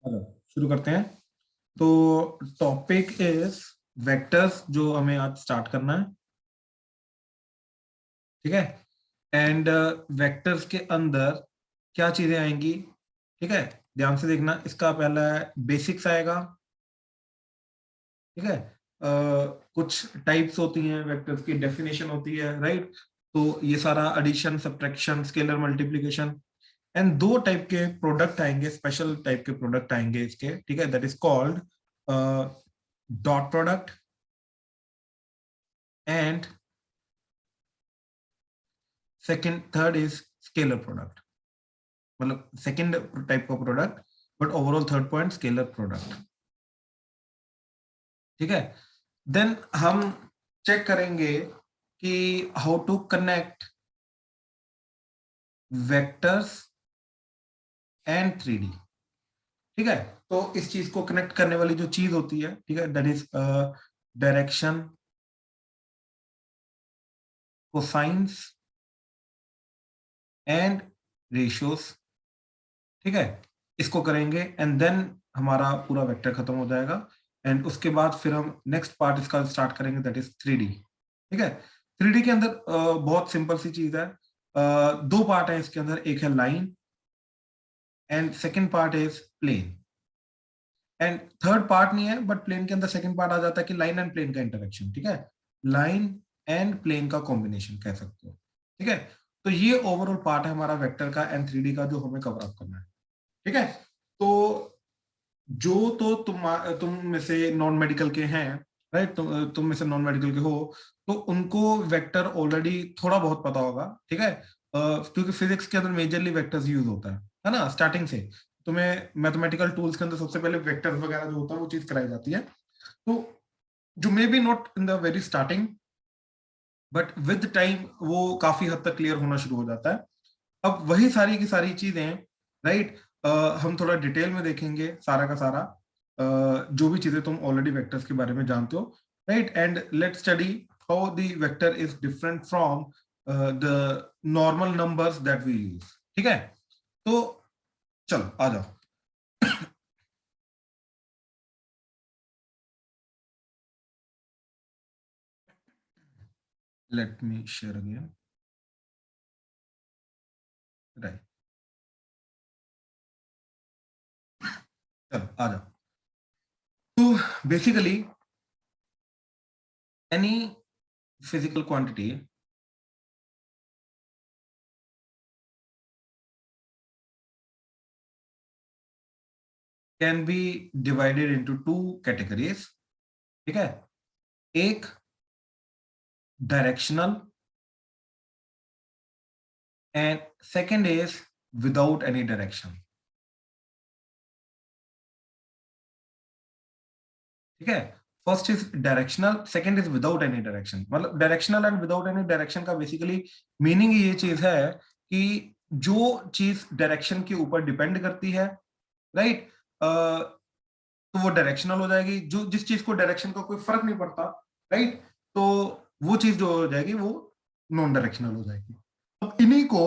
चलो शुरू करते हैं। तो टॉपिक इज वेक्टर्स, जो हमें आज स्टार्ट करना है। ठीक है। एंड वेक्टर्स के अंदर क्या चीजें आएंगी? ठीक है, ध्यान से देखना। इसका पहला बेसिक्स आएगा। ठीक है। कुछ टाइप्स होती हैं वेक्टर्स की, डेफिनेशन होती है, राइट। तो ये सारा addition, subtraction, scalar multiplication, and दो टाइप के प्रोडक्ट आएंगे, स्पेशल टाइप के प्रोडक्ट आएंगे इसके। ठीक है, that is called dot product and second third is scalar product. मतलब सेकंड टाइप का product, but overall third point scalar product. ठीक है। देन हम चेक करेंगे कि how to connect vectors and 3D। ठीक है। तो इस चीज को कनेक्ट करने वाली जो चीज होती है, ठीक है, that is direction, cosines and ratios. ठीक है, इसको करेंगे एंड देन हमारा पूरा वेक्टर खत्म हो जाएगा। एंड उसके बाद फिर हम नेक्स्ट पार्ट इसका स्टार्ट करेंगे, दैट इज 3D। ठीक है। 3D के अंदर बहुत सिंपल सी चीज है। दो पार्ट है इसके अंदर, एक है line and second part is plane. And third part नहीं है, बट प्लेन के अंदर सेकेंड पार्ट आ जाता है कि लाइन एंड प्लेन का इंटरेक्शन। ठीक है, लाइन एंड प्लेन का कॉम्बिनेशन कह सकते हो। ठीक है। तो ये ओवरऑल पार्ट है हमारा वेक्टर का एंड 3D का, जो हमें कवर अप करना है। ठीक है। तो जो तो तुम में से नॉन मेडिकल के हैं, राइट, तुम में से नॉन मेडिकल के हो, तो उनको वेक्टर ऑलरेडी थोड़ा बहुत पता होगा। ठीक है। क्योंकि फिजिक्स के अंदर मेजरली वेक्टर्स यूज होता है ना, स्टार्टिंग से। तुम्हें मैथमेटिकल टूल्स के अंदर सबसे पहले वेक्टर्स वगैरह जो होता है वो चीज कराई जाती है। तो जो may be not in the very starting, but with time वो काफी हद तक क्लियर होना शुरू हो जाता है। अब वही सारी की सारी चीजें, राइट, हम थोड़ा डिटेल में देखेंगे सारा का सारा। जो भी चीजें तुम ऑलरेडी वेक्टर्स के बारे में जानते हो, right, and let study how the vector is different from the normal numbers that we use. ठीक है। तो चलो आ जाओ। Let me share again. Right, चलो आ जाओ। तो basically any physical quantity can be divided into two categories. ठीक है, एक directional and second is without any direction. ठीक है। First is directional, second is without any direction. मतलब directional and without any direction का बेसिकली मीनिंग ये चीज है कि जो चीज डायरेक्शन के ऊपर डिपेंड करती है, राइट, तो वो डायरेक्शनल हो जाएगी। जो जिस चीज को डायरेक्शन का कोई फर्क नहीं पड़ता, राइट, तो वो चीज जो हो जाएगी वो नॉन डायरेक्शनल हो जाएगी। अब इन्हीं को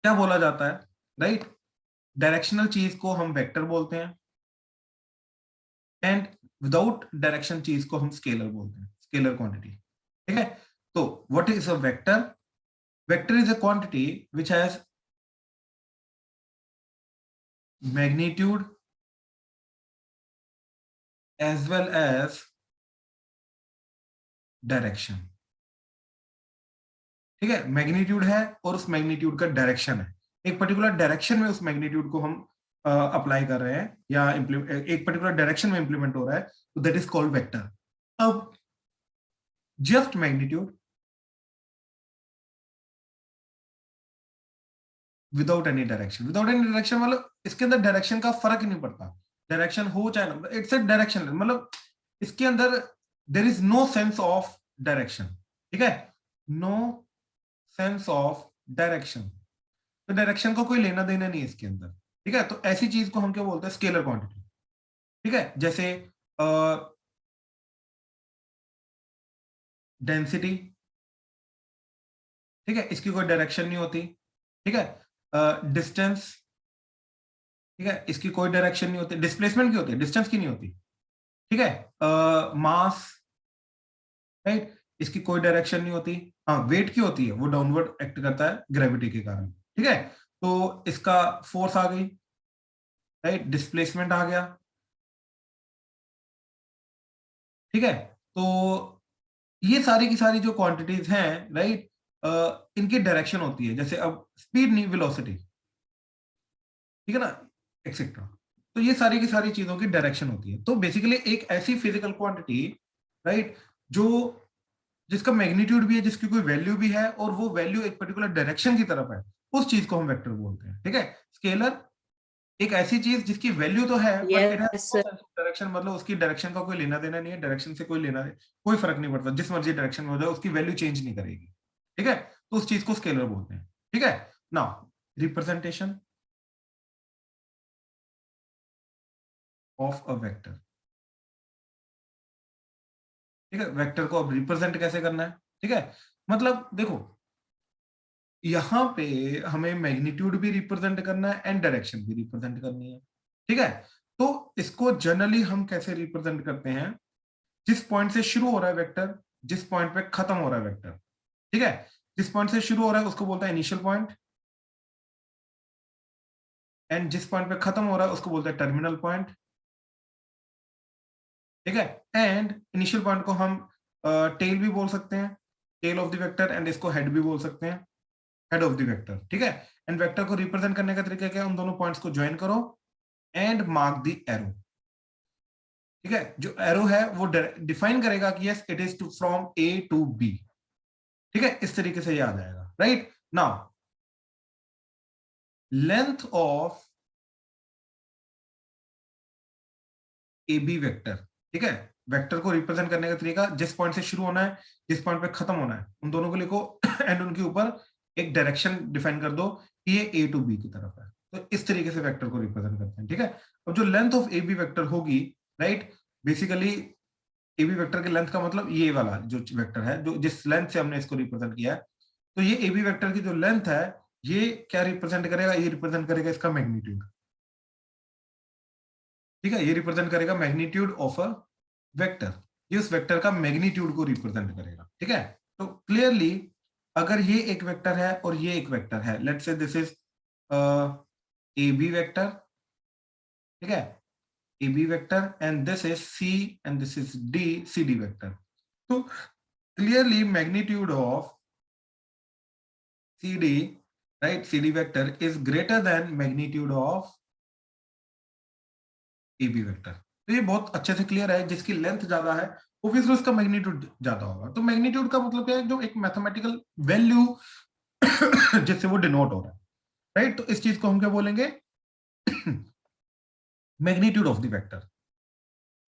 क्या बोला जाता है, राइट? डायरेक्शनल चीज को हम वेक्टर बोलते हैं एंड विदाउट डायरेक्शन चीज को हम स्केलर बोलते हैं, स्केलर क्वांटिटी। ठीक है। तो what is a vector? Vector is a quantity which has magnitude as well as direction. ठीक है, मैग्नीट्यूड है और उस मैग्नीट्यूड का डायरेक्शन है। एक पर्टिकुलर डायरेक्शन में उस मैग्नीट्यूड को हम अप्लाई कर रहे हैं, या एक पर्टिकुलर डायरेक्शन में इंप्लीमेंट हो रहा है, तो दैट इज कॉल्ड वेक्टर। अब just magnitude without any direction, without any direction मतलब इसके अंदर डायरेक्शन का फर्क ही नहीं पड़ता। डायरेक्शन हो चाहे ना, इट्स ए डायरेक्शन, मतलब इसके अंदर there is no sense of direction. ठीक है, नो सेंस ऑफ डायरेक्शन। तो डायरेक्शन का कोई लेना देना नहीं है इसके अंदर। ठीक है, तो ऐसी चीज को हम क्या बोलते हैं? Scalar quantity. ठीक है, जैसे डेंसिटी। ठीक है, इसकी कोई डायरेक्शन नहीं होती। ठीक है, डिस्टेंस, ठीक है, इसकी कोई डायरेक्शन नहीं होती, डिस्प्लेसमेंट की होती है, डिस्टेंस की नहीं होती। ठीक है, मास, राइट, इसकी कोई डायरेक्शन नहीं होती। हाँ, वेट की होती है, वो डाउनवर्ड एक्ट करता है ग्रेविटी के कारण। ठीक है, तो इसका फोर्स आ गई, राइट, डिस्प्लेसमेंट आ गया। ठीक है, तो ये सारी की सारी जो क्वांटिटीज हैं, राइट, इनकी डायरेक्शन होती है, जैसे अब स्पीड नहीं, वेलोसिटी, ठीक है ना, एक्सेट्रा। तो ये सारी की सारी चीजों की डायरेक्शन होती है। तो बेसिकली एक ऐसी फिजिकल क्वांटिटी, राइट, जो जिसका मैग्नीट्यूड भी है, जिसकी कोई वैल्यू भी है, और वो वैल्यू एक पर्टिकुलर डायरेक्शन की तरफ है, उस चीज को हम वेक्टर बोलते हैं। ठीक है, स्केलर एक ऐसी चीज जिसकी वैल्यू तो है but it has yes no sir. Sense of direction, मतलब उसकी डायरेक्शन का कोई लेना देना नहीं है, डायरेक्शन से कोई लेना कोई फर्क नहीं पड़ता, जिस मर्जी डायरेक्शन में हो जाए उसकी वैल्यू चेंज नहीं करेगी। ठीक है, तो उस चीज को स्केलर बोलते हैं। ठीक है, now representation of a vector. ठीक है, वेक्टर को अब रिप्रेजेंट कैसे करना है? ठीक है, मतलब देखो, यहां पे हमें मैग्नीट्यूड भी रिप्रेजेंट करना है एंड डायरेक्शन भी रिप्रेजेंट करनी है। ठीक है, तो इसको जनरली हम कैसे रिप्रेजेंट करते हैं? जिस पॉइंट से शुरू हो रहा है वेक्टर, जिस पॉइंट पे खत्म हो रहा है वेक्टर, ठीक है, जिस पॉइंट से शुरू हो रहा है उसको बोलता है इनिशियल पॉइंट, एंड जिस पॉइंट पे खत्म हो रहा है उसको बोलते हैं टर्मिनल पॉइंट। ठीक है, एंड इनिशियल पॉइंट को हम टेल भी बोल सकते हैं, tail of the vector, and इसको हेड भी बोल सकते हैं, हेड ऑफ द वेक्टर। ठीक है, एंड वेक्टर को रिप्रेजेंट करने का तरीका क्या है? उन दोनों पॉइंट्स को ज्वाइन करो एंड मार्क द एरो। ठीक है, जो एरो है वो डिफाइन करेगा कि yes it is to from A to B. ठीक है, इस तरीके से ये आ जाएगा। Right, now length of A B vector. ठीक है, वेक्टर को रिप्रेजेंट करने का तरीका, जिस पॉइंट से शुरू होना है, जिस पॉइंट पे खत्म होना है, उन दोनों को लिखो एंड उनके ऊपर एक डायरेक्शन डिफाइन कर दो कि ये ए टू बी की तरफ है। तो इस तरीके से वेक्टर को रिप्रेजेंट करते हैं। ठीक है, अब जो length of A B vector होगी, right, basically A B vector की लेंथ का मतलब ये वाला जो वेक्टर है, जो जिस लेंथ से हमने इसको रिप्रेजेंट किया है, तो ये ए बी वेक्टर की जो लेंथ है, ये क्या रिप्रेजेंट करेगा? ये रिप्रेजेंट करेगा इसका मैग्नीट्यूड। ठीक है, ये रिप्रेजेंट करेगा मैग्नीट्यूड ऑफ अ वेक्टर, ये उस वेक्टर का मैग्नीट्यूड को रिप्रेजेंट करेगा। ठीक है, तो क्लियरली अगर ये एक वेक्टर है और ये एक वेक्टर है, let's say this is A B vector, ठीक है, A B vector, and this is C, and this is D, C D vector. तो clearly magnitude of C D, right, C D vector is greater than magnitude of A B vector. तो ये बहुत अच्छे से clear है, जिसकी length ज्यादा है ऑब्वियसली उसका मैग्नीट्यूड ज्यादा होगा। तो मैग्नीट्यूड का मतलब क्या है? जो एक मैथमेटिकल वैल्यू जिससे वो डिनोट हो रहा है, राइट, तो इस चीज को हम क्या बोलेंगे? Magnitude of the vector.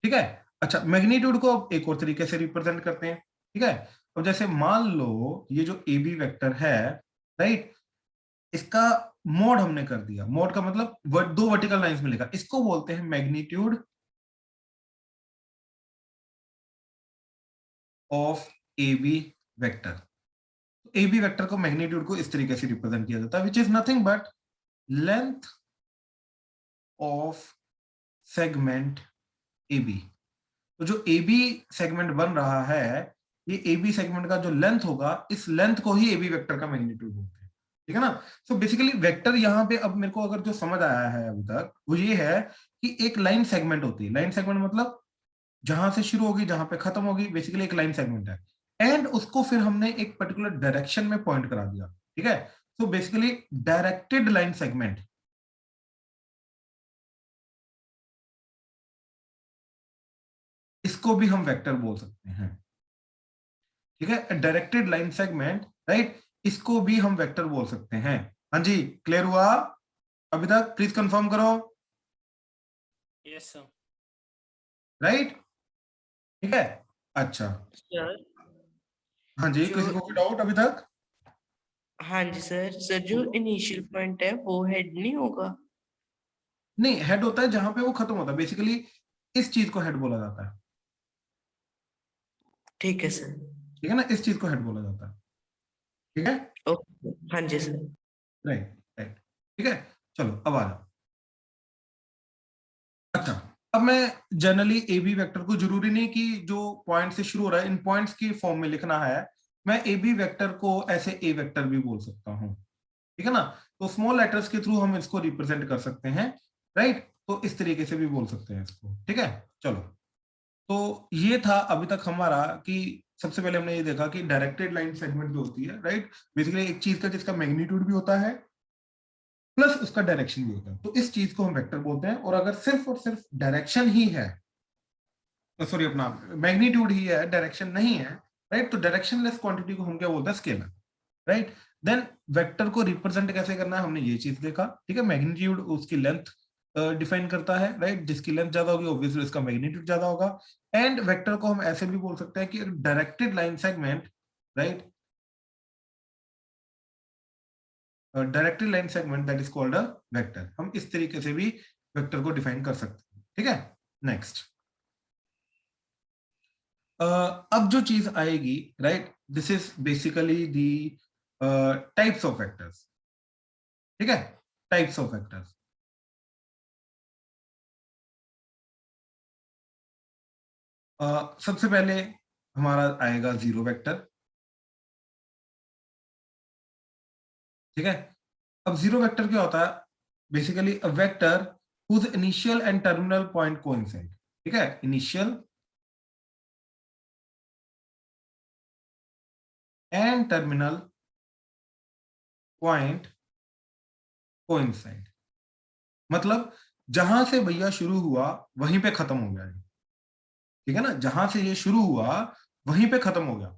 ठीक है, अच्छा, मैग्नीट्यूड को अब एक और तरीके से रिप्रेजेंट करते हैं। ठीक है, अब जैसे मान लो ये जो ए बी वेक्टर है, राइट, इसका मोड हमने कर दिया। मोड का मतलब दो वर्टिकल लाइंस मिलेगा, इसको बोलते हैं magnitude of A B vector. A B vector को मैग्नीट्यूड को इस तरीके से रिप्रेजेंट किया जाता है, which is nothing but length of segment A B. तो जो ए बी सेगमेंट बन रहा है, ये ए बी सेगमेंट का जो लेंथ होगा, इस लेंथ को ही ए बी वेक्टर का मैग्नीट्यूड बोलते हैं। ठीक है ना? सो बेसिकली वेक्टर यहाँ पे अब मेरे को अगर जो समझ आया है अभी तक, वो ये है कि एक लाइन सेगमेंट होती है। लाइन सेगमेंट मतलब जहां से शुरू होगी जहां पे खत्म होगी, बेसिकली एक लाइन सेगमेंट है, एंड उसको फिर हमने एक पर्टिकुलर डायरेक्शन में पॉइंट करा दिया। ठीक है, तो बेसिकली डायरेक्टेड लाइन सेगमेंट, इसको भी हम वेक्टर बोल सकते हैं। ठीक है, डायरेक्टेड लाइन सेगमेंट, राइट, इसको भी हम वेक्टर बोल सकते हैं। हाँ जी, क्लियर हुआ अभी तक? प्लीज कंफर्म करो। Yes sir. राइट, ठीक है, अच्छा, सर हाँ जी, जो किसी को कोई डाउट अभी तक? हाँ जी सर, सर जो इनिशियल पॉइंट है वो हेड नहीं होगा? नहीं, हेड होता है जहां पे वो खत्म होता है, बेसिकली इस चीज को हेड बोला जाता है। ठीक है सर। ठीक है ना, इस चीज को हेड बोला जाता है। ठीक है, ओके हाँ जी सर। राइट राइट, ठीक है, चलो अब आ जाओ। अब मैं जनरली ए बी वेक्टर को, जरूरी नहीं कि जो पॉइंट से शुरू हो रहा है इन पॉइंट्स की फॉर्म में लिखना है, मैं ए बी वेक्टर को ऐसे ए वेक्टर भी बोल सकता हूं, ठीक है ना। तो स्मॉल लेटर्स के थ्रू हम इसको रिप्रेजेंट कर सकते हैं, राइट। तो इस तरीके से भी बोल सकते हैं इसको, ठीक है। चलो, तो ये था अभी तक हमारा कि सबसे पहले हमने ये देखा कि डायरेक्टेड लाइन सेगमेंट जो होती है, राइट, बेसिकली एक चीज का जिसका मैग्नीट्यूड भी होता है प्लस उसका डायरेक्शन भी होता है, तो इस चीज को हम वेक्टर बोलते हैं। और अगर सिर्फ और सिर्फ डायरेक्शन ही है, सॉरी अपना मैग्नीट्यूड ही है, डायरेक्शन नहीं है, राइट, तो डायरेक्शनलेस क्वांटिटी को हम क्या बोलते हैं, स्केलर, राइट। देन वेक्टर को रिप्रेजेंट कैसे करना है हमने ये चीज देखा, ठीक है। मैग्नीट्यूड उसकी लेंथ डिफाइन करता है, राइट, जिसकी लेंथ ज्यादा होगी ऑब्वियसली उसका मैग्नीट्यूड ज्यादा होगा। एंड वेक्टर को हम ऐसे भी बोल सकते हैं कि directed line segment, right, directed line segment that is called a vector. हम इस तरीके से भी वेक्टर को डिफाइन कर सकते हैं, ठीक है। नेक्स्ट, अब जो चीज आएगी, right, this is basically the types of vectors, ठीक है, टाइप्स ऑफ वेक्टर्स। सबसे पहले हमारा आएगा जीरो वेक्टर, ठीक है। अब जीरो वेक्टर क्या होता है, basically a vector whose initial and terminal point coincide, ठीक है, initial and terminal point coincide, मतलब जहां से भैया शुरू हुआ वहीं पे खत्म हो गया है, ठीक है ना, जहां से ये शुरू हुआ वहीं पे खत्म हो गया,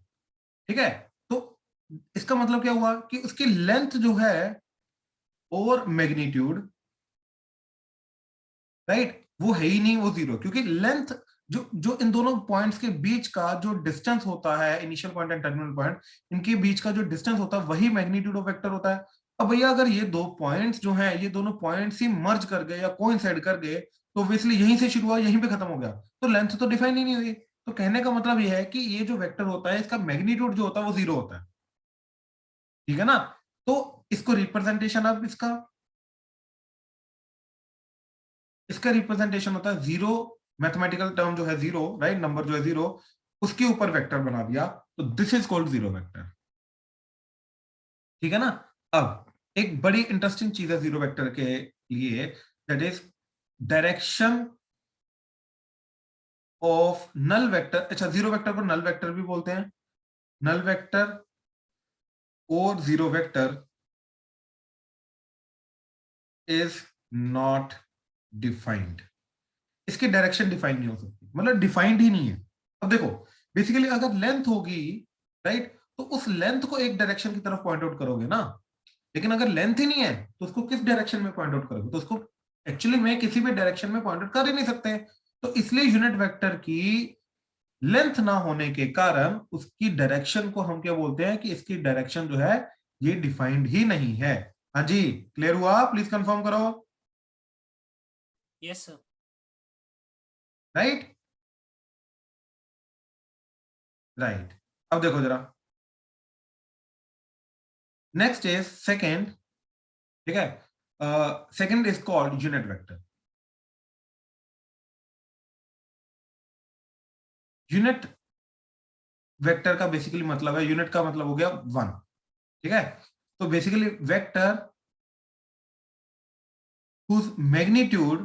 ठीक है। तो इसका मतलब क्या हुआ कि उसकी लेंथ जो है और मैग्नीट्यूड, राइट, वो है ही नहीं, वो जीरो, क्योंकि लेंथ जो जो इन दोनों पॉइंट्स के बीच का जो डिस्टेंस होता है, initial point and terminal point, इनके बीच का जो डिस्टेंस होता है वही मैग्नीट्यूड ऑफ वेक्टर होता है। अब भैया अगर ये दो पॉइंट्स जो हैं, ये दोनों पॉइंट्स ही मर्ज कर गए या कोइंसाइड कर गए, तो ऑब्वियसली यहीं से शुरू हुआ यहीं पे खत्म हो गया, तो लेंथ तो डिफाइन ही नहीं हुई। तो कहने का मतलब ये है कि ये जो वेक्टर होता है इसका मैग्नीट्यूड जो होता है वो जीरो होता है, ठीक है ना। तो इसको रिप्रेजेंटेशन, अब इसका रिप्रेजेंटेशन होता है जीरो, मैथमेटिकल टर्म जो है जीरो, राइट, नंबर जो है जीरो, उसके ऊपर वेक्टर बना दिया, तो this is called zero vector, ठीक है ना। अब एक बड़ी इंटरेस्टिंग चीज है जीरो वेक्टर के लिए, that is direction of null vector. अच्छा, जीरो वेक्टर को नल वेक्टर भी बोलते हैं। नल वेक्टर और zero vector is not defined, इसकी डायरेक्शन डिफाइन नहीं हो सकती, मतलब डिफाइंड ही नहीं है। अब देखो, बेसिकली अगर लेंथ होगी, राइट, तो उस लेंथ को एक डायरेक्शन की तरफ पॉइंट आउट करोगे ना, लेकिन अगर लेंथ ही नहीं है तो उसको किस डायरेक्शन में पॉइंट आउट करोगे, तो उसको एक्चुअली में किसी भी डायरेक्शन में पॉइंट आउट कर ही नहीं सकते। तो इसलिए यूनिट वेक्टर की लेंथ ना होने के कारण उसकी डायरेक्शन को हम क्या बोलते हैं कि इसकी डायरेक्शन जो है ये डिफाइंड ही नहीं है। हाँ जी, क्लियर हुआ, प्लीज कंफर्म करो। Yes sir. Right, right. अब देखो जरा, नेक्स्ट इज सेकेंड, ठीक है। Second is called unit vector. Unit vector का बेसिकली मतलब है, यूनिट का मतलब हो गया वन, ठीक है। तो basically vector whose magnitude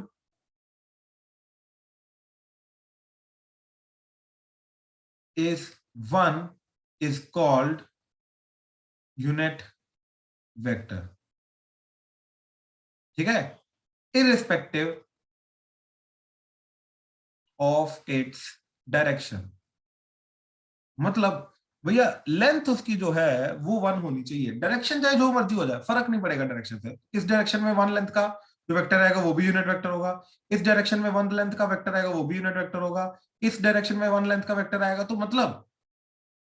is 1 is called unit vector, ठीक है, irrespective of its direction। मतलब भैया लेंथ उसकी जो है वो वन होनी चाहिए, डायरेक्शन चाहे जो मर्जी हो जाए फर्क नहीं पड़ेगा डायरेक्शन से। इस डायरेक्शन में वन लेंथ का जो वेक्टर आएगा वो भी यूनिट वेक्टर होगा, इस डायरेक्शन में वन लेंथ का वेक्टर आएगा वो भी यूनिट वेक्टर होगा, इस डायरेक्शन में वन लेंथ का वेक्टर आएगा, तो मतलब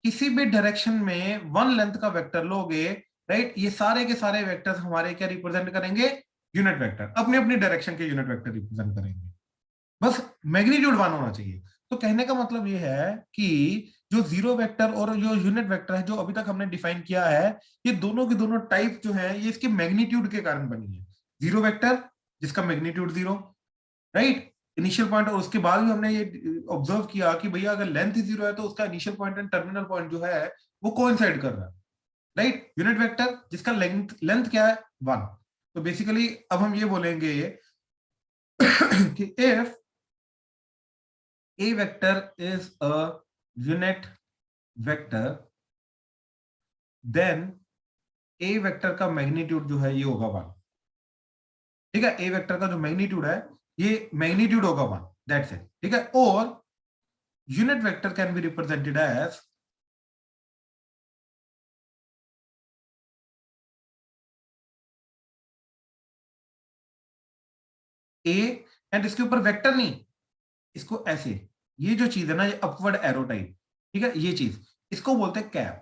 किसी भी डायरेक्शन में वन लेंथ का वेक्टर लोगे, राइट, ये सारे के सारे वेक्टर्स हमारे क्या रिप्रेजेंट करेंगे, यूनिट वेक्टर, अपनी अपनी डायरेक्शन के यूनिट वेक्टर रिप्रेजेंट करेंगे, बस मैग्नीट्यूड वन होना चाहिए। तो कहने का मतलब ये है कि जो जीरो वेक्टर और जो यूनिट वेक्टर है जो अभी तक हमने डिफाइन किया है, ये दोनों की दोनों टाइप जो है ये इसके मैग्नीट्यूड के कारण बनी है। जीरो वेक्टर जिसका magnitude zero, right, initial point, और उसके बाद भी हमने ये ऑब्जर्व किया कि भैया अगर लेंथ 0 है तो उसका initial point and terminal point जो है वो कोइंसाइड कर रहा है, राइट। यूनिट वेक्टर जिसका लेंथ लेंथ क्या है 1। तो बेसिकली अब हम ये बोलेंगे कि if a vector is a unit vector, then a vector का मैग्नीट्यूड जो है ये होगा 1। ठीक है, a वेक्टर का जो मैग्नीट्यूड है ये मैग्नीट्यूड होगा 1, दैट्स इट। ठीक है, और unit vector can be represented as a, and इसके ऊपर वेक्टर नहीं, इसको ऐसे, ये जो चीज है ना, ये अपवर्ड एरो टाइप, ठीक है, ये चीज इसको बोलते हैं कैप।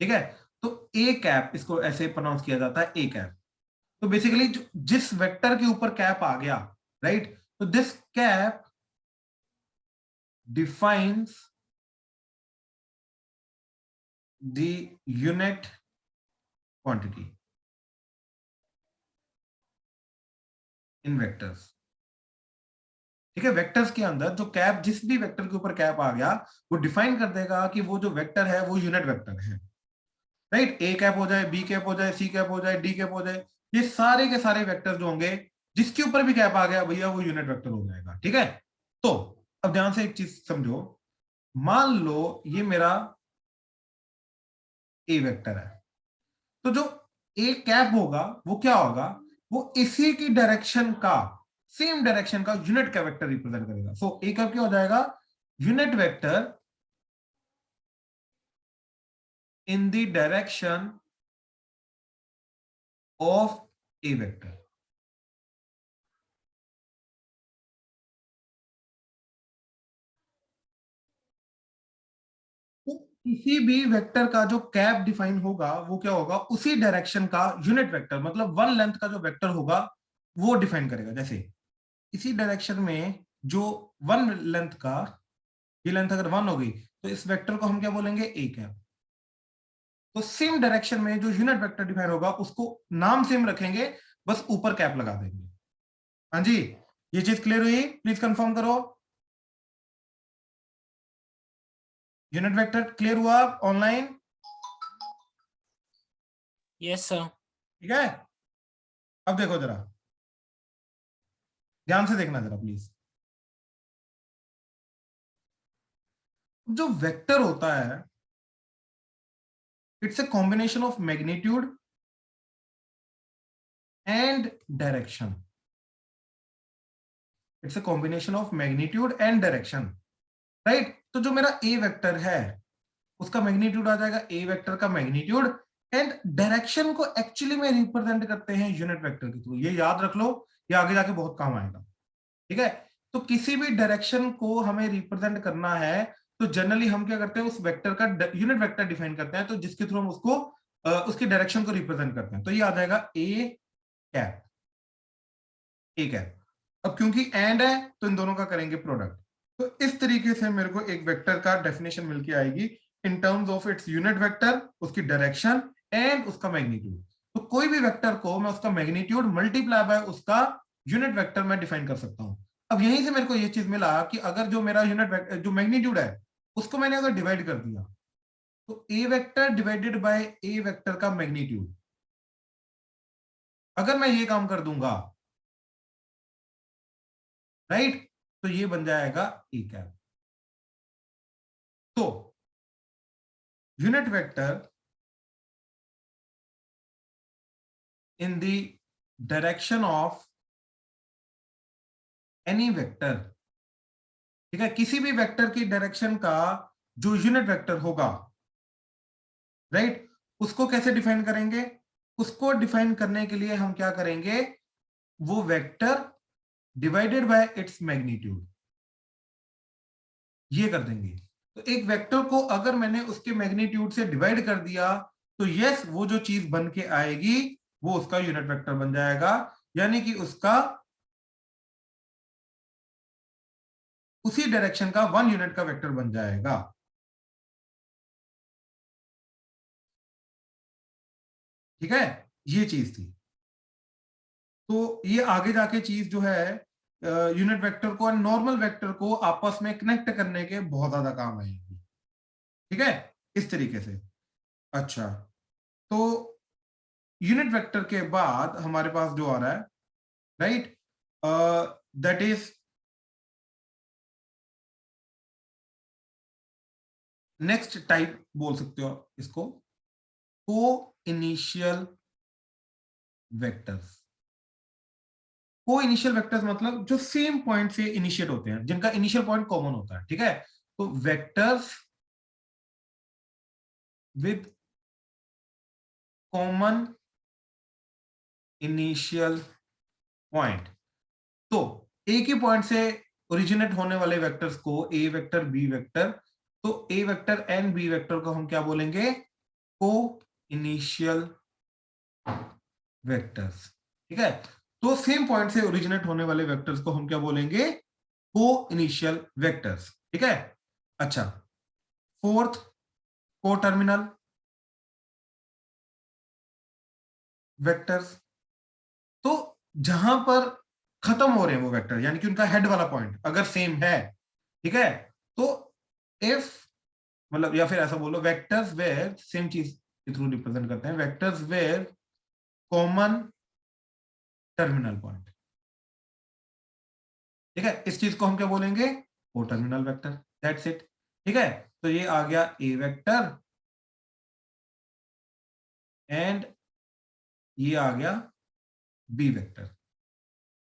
ठीक है, तो ए कैप इसको ऐसे प्रोनाउंस किया जाता है, ए कैप। तो बेसिकली जिस वेक्टर के ऊपर कैप आ गया, राइट, तो this cap defines the unit quantity in vectors. ठीक है, वेक्टर्स के अंदर जो कैप, जिस भी वेक्टर के ऊपर कैप आ गया, वो डिफाइन कर देगा कि वो जो वेक्टर है वो यूनिट वेक्टर है, राइट। ए कैप हो जाए, बी कैप हो जाए, सी कैप हो जाए, डी कैप हो जाए, ये सारे के सारे वेक्टर जो होंगे जिसके ऊपर भी कैप आ गया भैया वो यूनिट वेक्टर हो जाएगा। ठीक है, तो अब ध्यान से एक चीज समझो, मान लो ये मेरा ए वेक्टर है, तो जो ए कैप होगा वो क्या होगा, वो इसी की डायरेक्शन का, सेम डायरेक्शन का यूनिट का वेक्टर रिप्रेजेंट करेगा। सो ए कैप क्या हो जाएगा, unit vector in the direction of A vector. तो किसी भी वेक्टर का जो कैप डिफाइन होगा वो क्या होगा, उसी डायरेक्शन का यूनिट वेक्टर, मतलब वन लेंथ का जो वेक्टर होगा वो डिफाइन करेगा। जैसे इसी डायरेक्शन में जो वन लेंथ का, ये लेंथ अगर 1 हो गई तो इस वेक्टर को हम क्या बोलेंगे, ए कैप। तो सेम डायरेक्शन में जो यूनिट वेक्टर डिफाइन होगा उसको नाम सेम रखेंगे, बस ऊपर कैप लगा देंगे। हाँ जी, ये चीज क्लियर हुई, प्लीज कंफर्म करो। यूनिट वेक्टर क्लियर हुआ ऑनलाइन? Yes, sir. ठीक है, अब देखो जरा, ध्यान से देखना जरा प्लीज। जो वेक्टर होता है, it's a combination of magnitude and direction. It's a combination of magnitude and direction, right. तो जो मेरा ए वेक्टर है उसका मैग्नीट्यूड आ जाएगा ए वेक्टर का मैग्नीट्यूड, एंड डायरेक्शन को एक्चुअली में रिप्रेजेंट करते हैं यूनिट वेक्टर के थ्रू। ये याद रख लो, ये आगे जाके बहुत काम आएगा। ठीक है, तो किसी भी डायरेक्शन को हमें रिप्रेजेंट करना है तो जनरली हम क्या करते हैं, उस वेक्टर का यूनिट वेक्टर डिफाइन करते हैं, तो जिसके थ्रू हम उसको उसकी डायरेक्शन को रिप्रेजेंट करते हैं। तो ये आ जाएगा ए कैप, ए कैप। अब क्योंकि एंड है तो इन दोनों का करेंगे प्रोडक्ट। तो इस तरीके से मेरे को एक वेक्टर का डेफिनेशन मिलके आएगी in terms of its unit vector, उसकी डायरेक्शन एंड उसका मैग्नीट्यूड। तो कोई भी वेक्टर को मैं उसका मैग्नीट्यूड मल्टीप्लाई बाय उसका यूनिट वेक्टर में डिफाइन कर सकता हूं। अब यहीं से मेरे को ये चीज मिला कि अगर जो मेरा यूनिट जो मैग्नीट्यूड है उसको मैंने अगर डिवाइड कर दिया, तो A vector divided by A vector का मैग्नीट्यूड, अगर मैं ये काम कर दूंगा, राइट, तो ये बन जाएगा ए कैप। तो unit vector in the direction of any vector, ठीक है, किसी भी वेक्टर की डायरेक्शन का जो यूनिट वेक्टर होगा, राइट, उसको कैसे डिफाइन करेंगे, उसको डिफाइन करने के लिए हम क्या करेंगे, वो vector divided bye its magnitude, ये कर देंगे। तो एक वेक्टर को अगर मैंने उसके मैग्नीट्यूड से डिवाइड कर दिया तो यस, वो जो चीज बन के आएगी वो उसका यूनिट वेक्टर बन जाएगा, यानी कि उसका उसी डायरेक्शन का 1 यूनिट का वेक्टर बन जाएगा। ठीक है, ये चीज थी। तो ये आगे जाके चीज जो है यूनिट वेक्टर को और नॉर्मल वेक्टर को आपस में कनेक्ट करने के बहुत ज्यादा काम आएगी। ठीक है, इस तरीके से। अच्छा, तो यूनिट वेक्टर के बाद हमारे पास जो आ रहा है, right, that is next type बोल सकते हो इसको, को इनिशियल वेक्टर्स। को इनिशियल वेक्टर्स मतलब जो सेम पॉइंट से इनिशिएट होते हैं, जिनका इनिशियल पॉइंट कॉमन होता है। ठीक है, तो vectors with common initial point. तो एक ही पॉइंट से ओरिजिनेट होने वाले वेक्टर्स को ए वेक्टर, बी वेक्टर, तो A vector and B vector को हम क्या बोलेंगे? को इनिशियल वेक्टर्स। ठीक है, तो सेम पॉइंट से ओरिजिनेट होने वाले वेक्टर्स को हम क्या बोलेंगे? को इनिशियल वेक्टर्स। ठीक है, अच्छा, फोर्थ, को टर्मिनल वेक्टर्स। तो जहां पर खत्म हो रहे हैं वो वेक्टर, यानी कि उनका हेड वाला पॉइंट अगर सेम है, ठीक है, तो इफ, मतलब या फिर ऐसा बोलो, वेक्टर्स वेयर, सेम चीज के थ्रू रिप्रेजेंट करते हैं, vectors where common terminal point. ठीक है, इस चीज को हम क्या बोलेंगे? को टर्मिनल वेक्टर। That's it. ठीक है, तो ये आ गया ए वेक्टर एंड ये आ गया बी वेक्टर।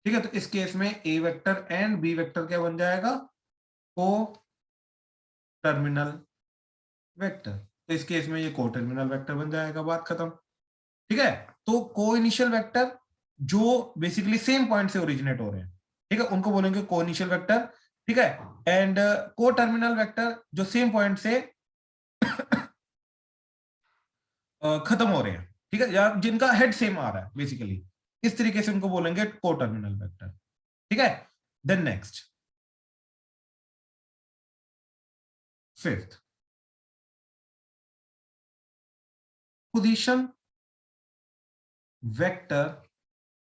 ठीक है, तो इस केस में ए वेक्टर एंड बी वेक्टर क्या बन जाएगा? को टर्मिनल वेक्टर। तो इस केस में ये को टर्मिनल वेक्टर बन जाएगा, बात खत्म। ठीक है, तो को इनिशियल वेक्टर जो बेसिकली सेम पॉइंट से ओरिजिनेट हो रहे हैं, ठीक है, उनको बोलेंगे को इनिशियल वेक्टर। ठीक है, एंड को टर्मिनल वेक्टर जो सेम पॉइंट से खत्म हो रहे हैं, ठीक है, या जिनका हेड सेम आ रहा है बेसिकली, इस तरीके से उनको बोलेंगे को टर्मिनल वेक्टर। ठीक है, then next, fifth, position vector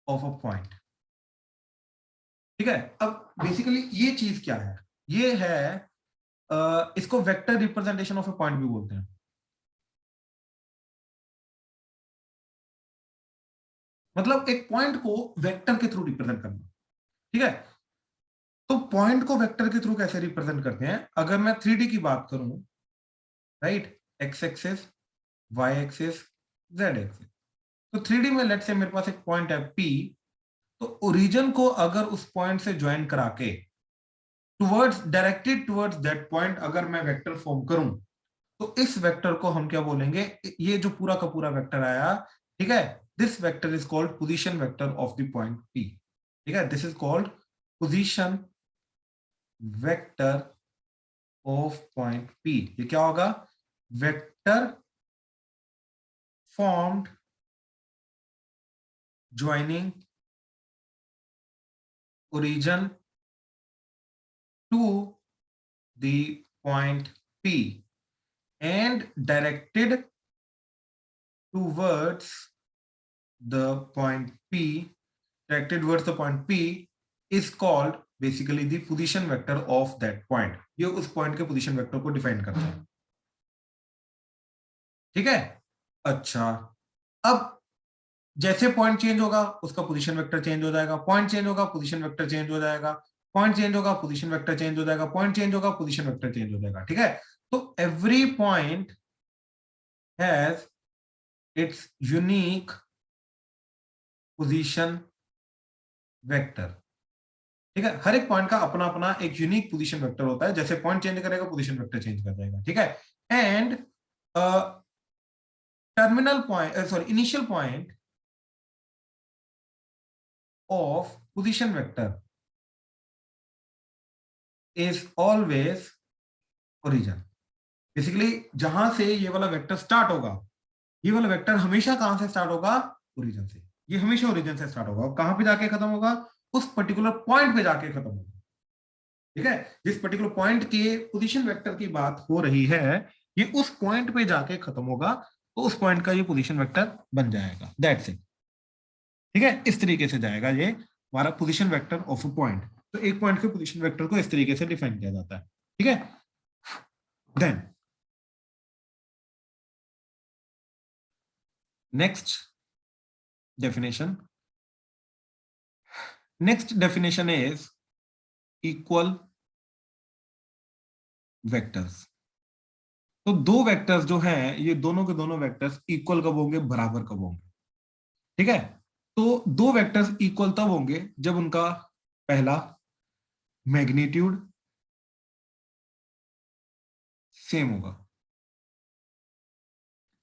of a point. ठीक है, अब बेसिकली ये चीज क्या है? ये है, इसको vector representation of A point भी बोलते हैं। मतलब एक पॉइंट को वेक्टर के थ्रू रिप्रेजेंट करना। ठीक है, तो पॉइंट को वेक्टर के थ्रू कैसे रिप्रेजेंट करते हैं? अगर मैं 3D की बात करूं, right, X axis, Y axis, Z axis, तो 3D में लेट्स से मेरे पास एक पॉइंट है पी, तो ओरिजिन को अगर उस पॉइंट से ज्वाइन करा के towards, directed towards that point अगर मैं वेक्टर फॉर्म करूं, तो इस वेक्टर को हम क्या बोलेंगे? ये जो पूरा का पूरा वेक्टर आया, ठीक है, this vector is called position vector of the point P. ठीक है, this is called position vector of point P. ये क्या होगा? Vector formed joining origin to the point P and directed towards the point P, directed towards the point P is called basically the position vector of that point. ये उस point के position vector को define करता है। ठीक है, अच्छा, अब जैसे पॉइंट चेंज होगा उसका पोजीशन वेक्टर चेंज हो जाएगा, पॉइंट चेंज होगा पोजीशन वेक्टर चेंज हो जाएगा, पॉइंट चेंज होगा पोजीशन वेक्टर चेंज हो जाएगा, पॉइंट चेंज होगा पोजीशन वेक्टर चेंज हो जाएगा। ठीक है, तो every point has its unique position vector. ठीक है, हर एक पॉइंट का अपना अपना एक यूनिक पोजीशन वेक्टर होता है, जैसे पॉइंट चेंज करेगा पोजीशन वेक्टर चेंज कर जाएगा। ठीक है, and terminal point, sorry, initial point of position vector is always origin। Basically जहां से ये वाला वेक्टर स्टार्ट होगा, ये वाला वेक्टर हमेशा कहां से स्टार्ट होगा? ओरिजिन से। ये हमेशा ओरिजिन से स्टार्ट होगा, कहां पे जाके खत्म होगा? उस पर्टिकुलर पॉइंट पे जाके खत्म होगा। ठीक है, जिस पर्टिकुलर पॉइंट के पोजीशन वेक्टर की बात हो रही है, ये उस पॉइंट पे जाके खत्म होगा, तो उस पॉइंट का ये पोजीशन वेक्टर बन जाएगा। That's it. ठीक है, इस तरीके से जाएगा ये हमारा position vector of a point. तो एक पॉइंट के पोजीशन वेक्टर को इस तरीके से डिफाइन किया जाता है, ठीक है। Then next definition, next definition is equal vectors. तो दो वेक्टर्स जो हैं, ये दोनों के दोनों वेक्टर्स इक्वल कब होंगे, बराबर कब होंगे, ठीक है। तो दो वेक्टर्स इक्वल तब होंगे जब उनका पहला मैग्नीट्यूड सेम होगा,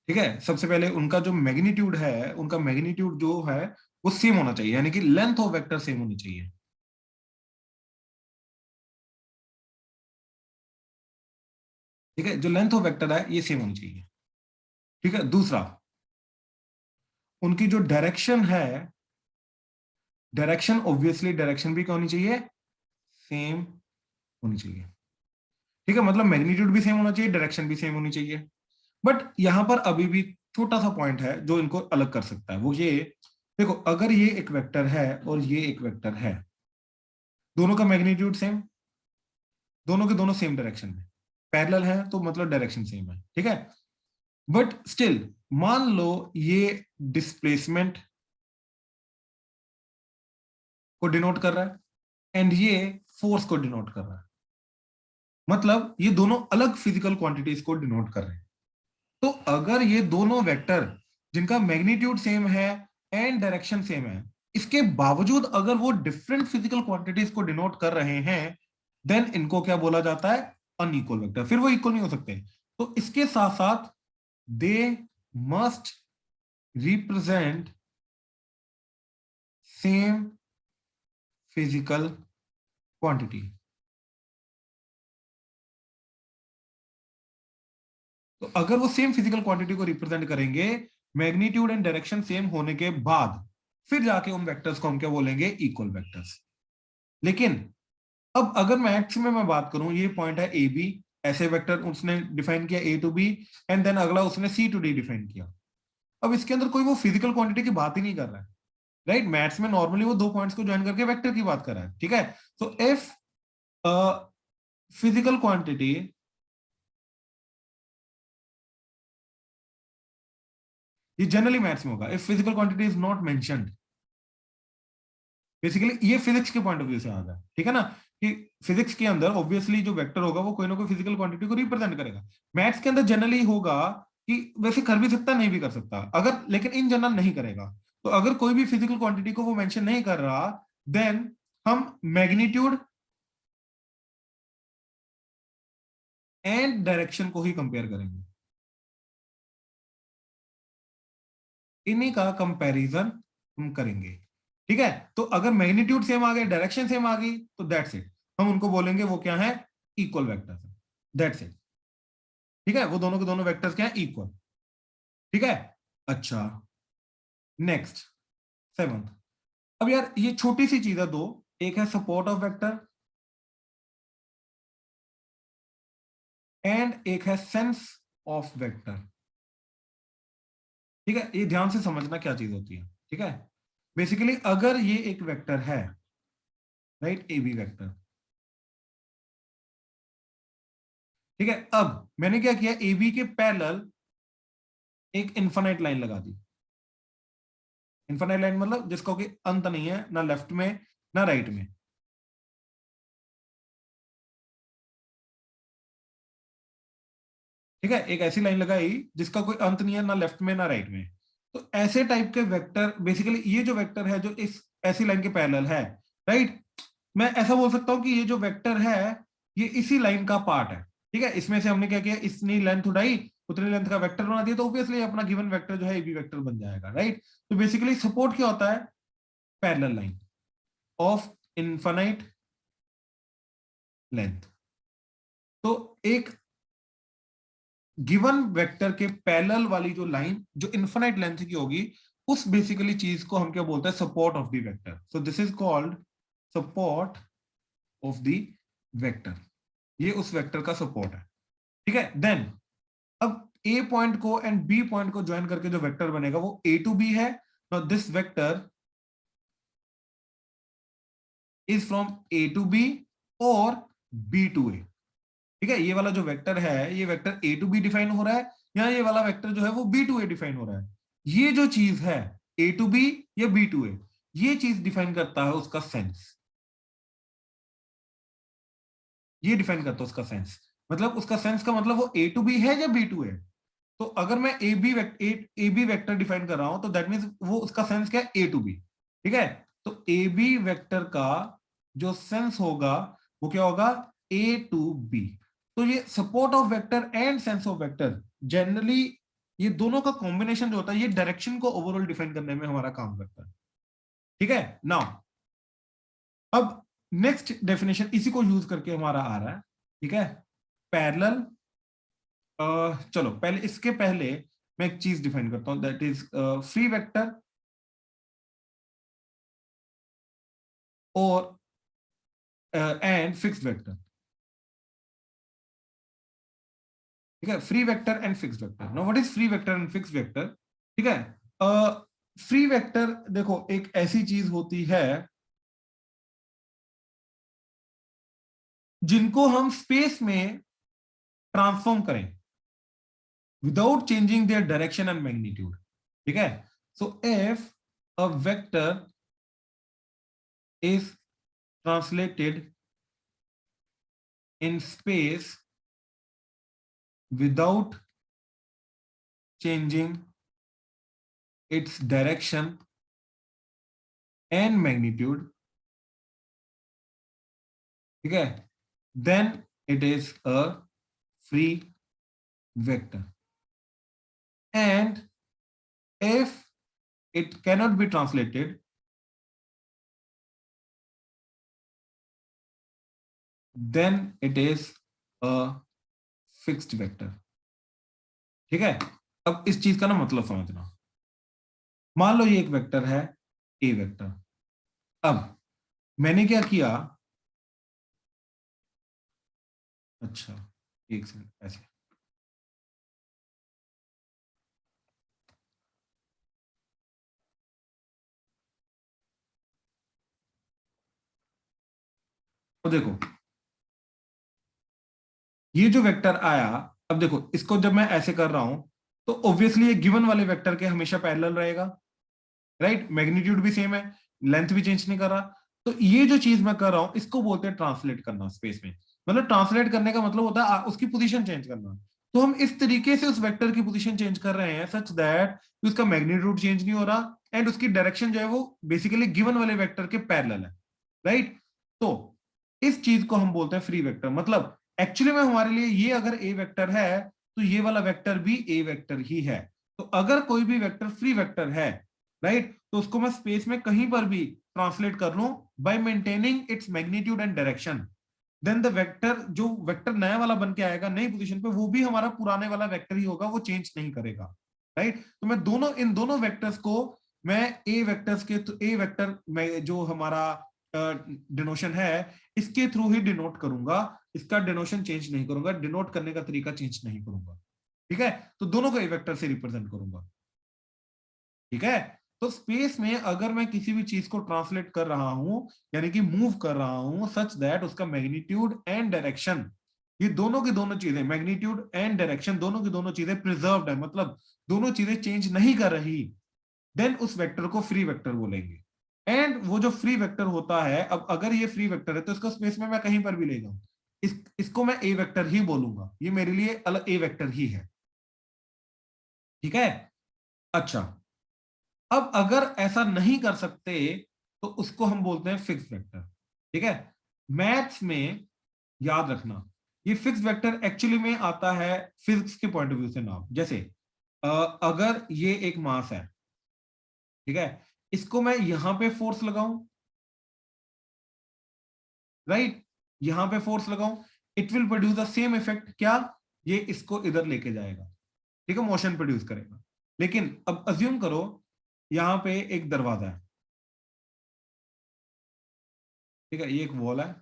ठीक है। सबसे पहले उनका जो मैग्नीट्यूड है, उनका मैग्नीट्यूड जो है वो सेम होना चाहिए, यानी कि लेंथ ऑफ वेक्टर सेम होनी चाहिए, ठीक है। जो लेंथ ऑफ वेक्टर है ये सेम होनी चाहिए, ठीक है। दूसरा, उनकी जो डायरेक्शन है, डायरेक्शन ऑब्वियसली डायरेक्शन भी क्या होनी चाहिए, सेम होनी चाहिए, ठीक है। मतलब मैग्नीट्यूड भी सेम होना चाहिए, डायरेक्शन भी सेम होनी चाहिए। बट यहां पर अभी भी छोटा सा पॉइंट है जो इनको अलग कर सकता है, वो ये, देखो अगर ये एक वेक्टर है और ये एक वेक्टर है, दोनों का मैग्नीट्यूड सेम, दोनों के दोनों सेम डायरेक्शन में पैरेलल है, तो मतलब डायरेक्शन सेम है, ठीक है। बट स्टिल मान लो ये डिस्प्लेसमेंट को डिनोट कर रहा है एंड ये फोर्स को डिनोट कर रहा है, मतलब ये दोनों अलग फिजिकल क्वांटिटीज को डिनोट कर रहे हैं। तो अगर ये दोनों वेक्टर जिनका मैग्नीट्यूड सेम है एंड डायरेक्शन सेम है, इसके बावजूद अगर वो डिफरेंट फिजिकल क्वांटिटीज को डिनोट कर रहे हैं, देन इनको क्या बोला जाता है, अनइक्वल वेक्टर। फिर वो इक्वल नहीं हो सकते। तो इसके साथ साथ they must represent same physical quantity. तो अगर वो सेम फिजिकल क्वांटिटी को रिप्रेजेंट करेंगे, मैग्नीट्यूड एंड डायरेक्शन सेम होने के बाद, फिर जाके उन वेक्टर्स को हम क्या बोलेंगे, इक्वल वेक्टर्स। लेकिन अब अगर मैथ्स में मैं बात करूं, ये पॉइंट है ए बी, ऐसे वेक्टर उसने डिफाइन किया ए टू बी, एंड देन अगला उसने सी टू डी डिफाइन किया। अब इसके अंदर कोई वो फिजिकल क्वांटिटी की बात ही नहीं कर रहा है, राइट। मैथ्स में नॉर्मली वो दो पॉइंट्स को ज्वाइन करके वेक्टर की बात कर रहा है, ठीक है। तो इफ फिजिकल क्वांटिटी, ये जनरली मैथ्स में होगा, if physical quantity is not mentioned, basically ये फिजिक्स के पॉइंट ऑफ व्यू से आ रहा है, ठीक है ना, कि फिजिक्स के अंदर ऑब्वियसली जो वेक्टर होगा वो कोई ना कोई फिजिकल क्वांटिटी को रिप्रेजेंट करेगा। मैथ्स के अंदर जनरली होगा कि वैसे कर भी सकता नहीं भी कर सकता, अगर, लेकिन इन जनरल नहीं करेगा। तो अगर कोई भी फिजिकल क्वांटिटी को वो मेंशन नहीं कर रहा, देन हम मैग्नीट्यूड एंड डायरेक्शन को ही कंपेयर करेंगे, इन्हीं का कंपैरिजन हम करेंगे, ठीक है। तो अगर मैग्नीट्यूड सेम आ गई, डायरेक्शन सेम आ गई, तो दैट्स इट, हम उनको बोलेंगे वो क्या है, इक्वल वेक्टर्स है, दैट्स इट, ठीक है। वो दोनों के दोनों वेक्टर्स क्या है, इक्वल, ठीक है। अच्छा, नेक्स्ट, सेवंथ। अब यार ये छोटी सी चीज है दो, एक है सपोर्ट ऑफ वेक्टर एंड एक है सेंस ऑफ वेक्टर, ठीक है। ये ध्यान से समझना क्या चीज होती है, ठीक है। बेसिकली अगर ये एक वेक्टर है, राइट, ए बी वेक्टर, ठीक है। अब मैंने क्या किया, ए बी के पैरेलल एक इन्फानाइट लाइन लगा दी। इन्फानाइट लाइन मतलब जिसका कोई अंत नहीं है, ना लेफ्ट में ना राइट में, ठीक है। एक ऐसी लाइन लगाई जिसका कोई अंत नहीं है, ना लेफ्ट में ना राइट में। तो ऐसे टाइप के वेक्टर, बेसिकली ये जो वेक्टर है जो इस ऐसी लाइन के पैरेलल है, राइट, मैं ऐसा बोल सकता हूं कि ये जो वेक्टर है ये इसी लाइन का पार्ट है, ठीक है। इसमें से हमने क्या किया, इतनी लेंथ उठाई, उतनी लेंथ का वेक्टर बना दिया, तो ऑब्वियसली अपना गिवन वेक्टर जो है ए बी वेक्टर बन जाएगा, राइट। तो बेसिकली सपोर्ट क्या होता है, parallel line of infinite length. तो एक गिवन वेक्टर के पैरेलल वाली जो लाइन जो इनफाइनाइट लेंथ की होगी, उस बेसिकली चीज को हम क्या बोलते हैं, support of the vector. So this is called support of the vector, ये उस वेक्टर का सपोर्ट है, ठीक है। देन अब ए पॉइंट को एंड बी पॉइंट को ज्वाइन करके जो वेक्टर बनेगा वो ए टू बी है। This vector is from A to B और बी टू ए। ठीक है, ये वाला जो वेक्टर है ये vector A to B define हो रहा है, या ये वाला वेक्टर जो है वो बी टू ए डिफाइन हो रहा है। ये जो चीज है ए टू बी या बी टू ए, ये चीज डिफाइन करता है उसका सेंस। ये डिफाइन करता है उसका सेंस, मतलब उसका सेंस का मतलब वो ए टू बी है या बी टू है। तो अगर मैं ए बी वेक्टर डिफाइन कर रहा हूं तो दैट मीन्स वो उसका सेंस क्या है, ए टू बी। ठीक है, तो ए बी वेक्टर का जो सेंस होगा वो क्या होगा, ए टू बी। तो ये support of vector and sense of vector, generally ये दोनों का कॉम्बिनेशन जो होता है ये डायरेक्शन को ओवरऑल डिफाइन करने में हमारा काम करता है। ठीक है, नाउ अब नेक्स्ट डेफिनेशन इसी को यूज करके हमारा आ रहा है। ठीक है, पैरेलल। चलो पहले इसके पहले मैं एक चीज डिफाइन करता हूं, दैट इज फ्री वेक्टर और एंड फिक्स्ड वेक्टर। ठीक है, free vector and fixed vector. Now what is free vector and fixed vector? ठीक है, फ्री वेक्टर देखो एक ऐसी चीज होती है जिनको हम स्पेस में ट्रांसफॉर्म करें without changing their direction and magnitude. ठीक है, so if a vector is translated in space without changing its direction and magnitude, ठीक है, then it is a free vector. And if it cannot be translated, then it is a fixed vector. ठीक है, अब इस चीज का ना मतलब समझना। मान लो ये एक वेक्टर है ए वेक्टर। अब मैंने क्या किया, अच्छा एक सेकंड, ऐसे तो देखो ये जो वेक्टर आया, अब देखो इसको जब मैं ऐसे कर रहा हूं तो ऑब्वियसली ये गिवन वाले वेक्टर के हमेशा पैरेलल रहेगा, राइट, मैग्नीट्यूड भी सेम है, लेंथ भी चेंज नहीं कर रहा। तो ये जो चीज मैं कर रहा हूं इसको बोलते हैं ट्रांसलेट करना स्पेस में। मतलब ट्रांसलेट करने का मतलब होता है उसकी पोजीशन चेंज करना। तो हम इस तरीके से उस वेक्टर की पोजीशन चेंज कर रहे हैं सच दैट उसका मैग्नीट्यूड चेंज नहीं हो रहा एंड उसकी डायरेक्शन जो है वो बेसिकली गिवन वाले वेक्टर के पैरेलल है, राइट। तो इस चीज को हम बोलते हैं फ्री वेक्टर। मतलब एक्चुअली में हमारे लिए ये अगर ए वेक्टर है तो ये वाला वेक्टर भी ए वेक्टर ही है। तो अगर कोई भी वेक्टर फ्री वेक्टर है, राइट, तो उसको मैं स्पेस में कहीं पर भी ट्रांसलेट कर लूं by maintaining its magnitude and direction, then the vector जो वेक्टर नया वाला बन के आएगा नई पोजीशन पे वो भी हमारा पुराने वाला वेक्टर ही होगा, वो चेंज नहीं करेगा, राइट। तो मैं इन दोनों वेक्टर्स को मैं ए वेक्टर्स के ए वेक्टर में जो हमारा डिनोशन है इसके थ्रू ही डिनोट करूंगा, इसका डिनोशन चेंज नहीं करूंगा, डिनोट करने का तरीका चेंज नहीं करूंगा। ठीक है, तो दोनों को ए वेक्टर से रिप्रेजेंट करूंगा। ठीक है, तो स्पेस में अगर मैं किसी भी चीज को ट्रांसलेट कर रहा हूं यानी कि मूव कर रहा हूं सच दैट उसका मैग्नीट्यूड एंड डायरेक्शन, ये दोनों की दोनों चीजें, मैग्नीट्यूड एंड डायरेक्शन दोनों की दोनों चीजें प्रिजर्व्ड है, मतलब दोनों चीजें चेंज नहीं कर रही, देन उस वेक्टर को फ्री वेक्टर बोलेंगे। एंड वो जो फ्री वेक्टर होता है, अब अगर ये फ्री वेक्टर है तो इसको स्पेस में मैं कहीं पर भी ले जाऊं, इसको मैं ए वेक्टर ही बोलूंगा, ये मेरे लिए अलग ए वेक्टर ही है। ठीक है, अच्छा, अब अगर ऐसा नहीं कर सकते तो उसको हम बोलते हैं फिक्स वेक्टर। ठीक है, मैथ्स में याद रखना ये फिक्स वेक्टर एक्चुअली में आता है फिजिक्स के पॉइंट ऑफ व्यू से नाम। जैसे अगर ये एक मास है, ठीक है, इसको मैं यहां पे फोर्स लगाऊं, राइट, यहां पे फोर्स लगाऊं, it will produce the same effect. क्या, ये इसको इधर लेके जाएगा, ठीक है, मोशन प्रोड्यूस करेगा। लेकिन अब अज्यूम करो यहां पे एक दरवाजा है, ठीक है, ये एक वॉल है,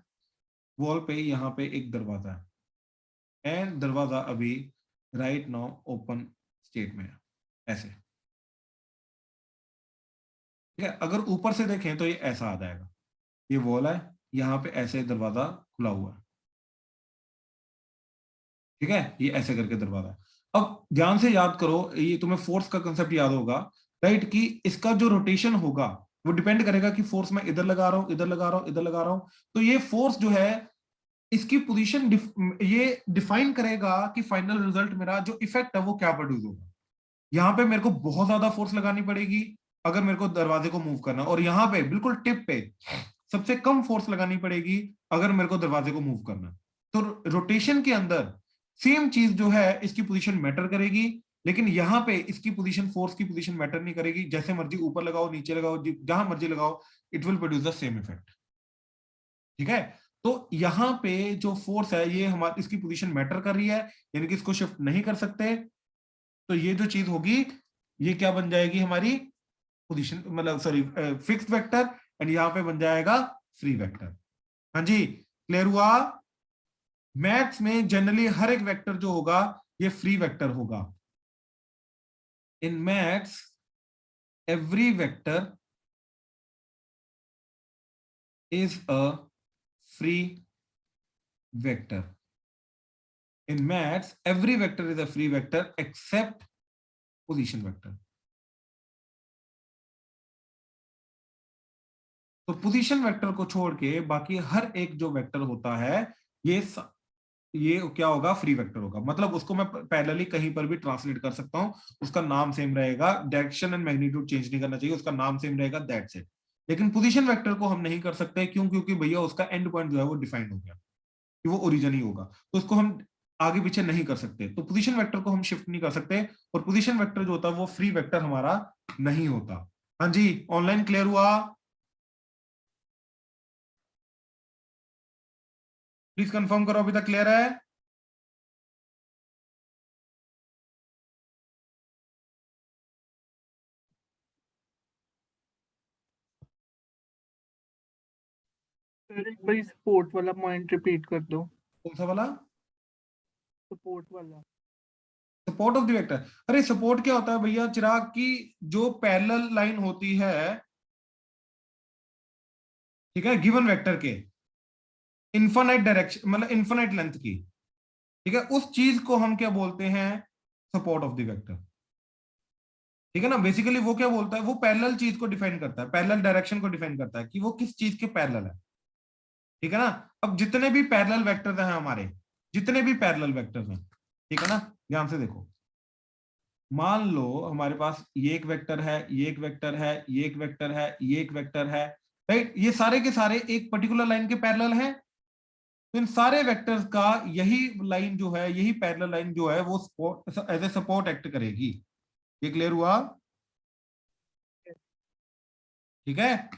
वॉल पे यहां पे एक दरवाजा है एंड दरवाजा अभी राइट नाउ ओपन स्टेट में है, ऐसे। ठीक है, अगर ऊपर से देखें तो ये ऐसा आ जाएगा, ये वॉल है, यहाँ पे ऐसे दरवाजा खुला हुआ है, ठीक है, ये ऐसे करके दरवाजा है। अब ध्यान से याद करो, ये तुम्हें फोर्स का कंसेप्ट याद होगा, राइट, कि इसका जो रोटेशन होगा वो डिपेंड करेगा कि फोर्स मैं इधर लगा रहा हूं, इधर लगा रहा हूं, इधर लगा रहा हूं। तो ये फोर्स जो है इसकी पोजीशन ये डिफाइन करेगा कि फाइनल रिजल्ट मेरा जो इफेक्ट है वो क्या प्रोड्यूस होगा। यहाँ पे मेरे को बहुत ज्यादा फोर्स लगानी पड़ेगी अगर मेरे को दरवाजे को मूव करना, और यहाँ पे बिल्कुल टिप पे सबसे कम फोर्स लगानी पड़ेगी अगर मेरे को दरवाजे को मूव करना। तो रोटेशन के अंदर सेम चीज जो है इसकी पोजीशन मैटर करेगी, लेकिन यहाँ पे इसकी पोजीशन, फोर्स की पोजीशन मैटर नहीं करेगी। जैसे मर्जी ऊपर लगाओ, नीचे लगाओ, जहां मर्जी लगाओ, it will produce the same effect, ठीक है। तो यहाँ पे जो फोर्स है ये हमारी इसकी पोजीशन मैटर कर रही है, यानी कि इसको शिफ्ट नहीं कर सकते। तो ये जो चीज होगी ये क्या बन जाएगी हमारी पोजीशन, मतलब सॉरी फिक्स्ड वेक्टर, एंड यहाँ पे बन जाएगा फ्री वेक्टर। हाँ जी, क्लियर हुआ। मैथ्स में जनरली हर एक वेक्टर जो होगा ये फ्री वेक्टर होगा। In maths every vector is a free vector. In maths, every vector is a free vector except position vector. तो पोजीशन वेक्टर को छोड़ के बाकी हर एक जो वेक्टर होता है ये क्या होगा, फ्री वेक्टर होगा। मतलब उसको मैं पैरेलली कहीं पर भी ट्रांसलेट कर सकता हूं, उसका नाम सेम रहेगा, डायरेक्शन एंड मैग्नीट्यूड चेंज नहीं करना चाहिए, उसका नाम सेम रहेगा, दैट्स इट। लेकिन पोजीशन वेक्टर को हम नहीं कर सकते, क्यों? क्योंकि भैया उसका एंड पॉइंट जो है वो डिफाइंड हो गया कि वो ओरिजिन ही होगा, तो उसको हम आगे पीछे नहीं कर सकते। तो पोजीशन वेक्टर को हम शिफ्ट नहीं कर सकते, और पोजीशन वेक्टर जो होता है वो फ्री वेक्टर हमारा नहीं होता। हाँ जी, ऑनलाइन क्लियर हुआ? प्लीज कंफर्म करो अभी तक क्लियर है। सर एक बार सपोर्ट वाला पॉइंट रिपीट कर दो। कौन सा वाला? सपोर्ट वाला। Support of the vector. अरे सपोर्ट क्या होता है भैया चिराग, की जो पैरेलल लाइन होती है, ठीक है, गिवन वेक्टर के इन्फिनाइट डायरेक्शन, मतलब इन्फिनाइट लेंथ की, ठीक है, उस चीज को हम क्या बोलते हैं, सपोर्ट ऑफ द वेक्टर, ठीक है ना। बेसिकली वो क्या बोलता है, वो पैरेलल चीज को डिफाइन करता है, पैरेलल डायरेक्शन को डिफाइन करता है कि वो किस चीज के पैरेलल है, ठीक है ना। अब जितने भी पैरेलल वेक्टर्स हैं हमारे, जितने भी पैरेलल वेक्टर्स हैं, ठीक है ना, ध्यान से देखो। मान लो हमारे पास ये एक वेक्टर है, ये एक वेक्टर है, ये एक वेक्टर है, ये एक वेक्टर है, राइट, ये सारे के सारे एक पर्टिकुलर लाइन के पैरेलल हैं। तो इन सारे वेक्टर्स का यही लाइन जो है, यही पैरेलल लाइन जो है वो एज ए सपोर्ट एक्ट करेगी। ये क्लियर हुआ? ठीक है,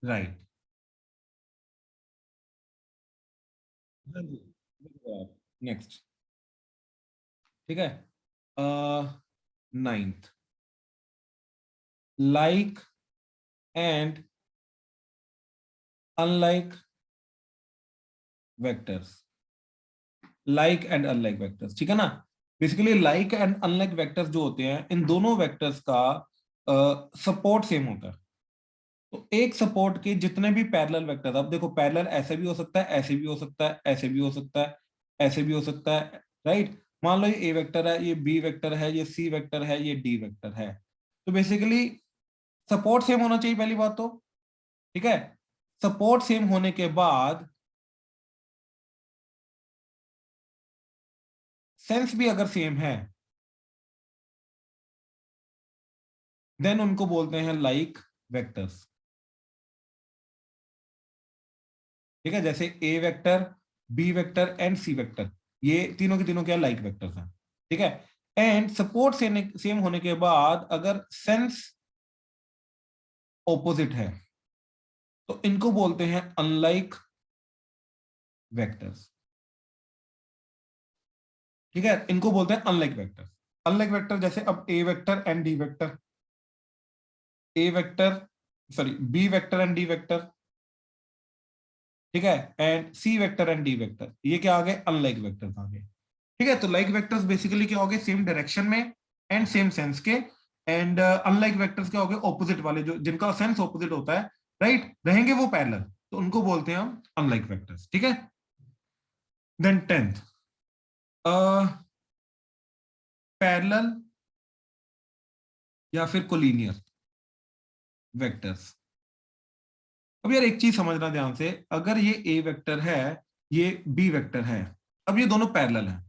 राइट। नेक्स्ट, ठीक है, ninth, like and unlike vectors, like and unlike vectors, ठीक है ना। Basically like and unlike vectors जो होते हैं, इन दोनों वेक्टर्स का सपोर्ट सेम होता है। तो एक सपोर्ट के जितने भी पैरेलल वेक्टर, अब देखो पैरेलल ऐसे भी हो सकता है, ऐसे भी हो सकता है, ऐसे भी हो सकता है, ऐसे भी हो सकता है, राइट। मान लो ये ए वेक्टर है, ये बी वेक्टर है, ये सी वेक्टर है, ये डी वेक्टर है। तो बेसिकली सपोर्ट सेम होना चाहिए पहली बात तो, ठीक है। सपोर्ट सेम होने के बाद सेंस भी अगर सेम है, देन उनको बोलते हैं लाइक वेक्टर्स, ठीक है। जैसे A vector, B vector and C vector, ये तीनों के तीनों क्या लाइक वेक्टर्स हैं, ठीक है। एंड सपोर्ट सेम होने के बाद अगर सेंस ऑपोजिट है तो इनको बोलते हैं अनलाइक वेक्टर्स, ठीक है, इनको बोलते हैं अनलाइक वेक्टर्स। अनलाइक वेक्टर जैसे अब A vector and D vector, A vector sorry B vector and D vector, ठीक है, and C vector and D vector, ये क्या आ गए, अनलाइक वेक्टर्स आ गए, ठीक है। तो लाइक वेक्टर्स बेसिकली क्या हो गए, सेम डायरेक्शन में एंड सेम सेंस के, एंड अनलाइक वेक्टर्स क्या हो गए, ऑपोजिट वाले, जो जिनका सेंस ऑपोजिट होता है, राइट, रहेंगे वो पैरेलल, तो उनको बोलते हैं हम अनलाइक वेक्टर्स, ठीक है। देन 10th पैरेलल या फिर कोलिनियर वेक्टर्स। अब यार एक चीज समझना ध्यान से, अगर ये ए वेक्टर है, ये बी वेक्टर है, अब ये दोनों पैरेलल हैं,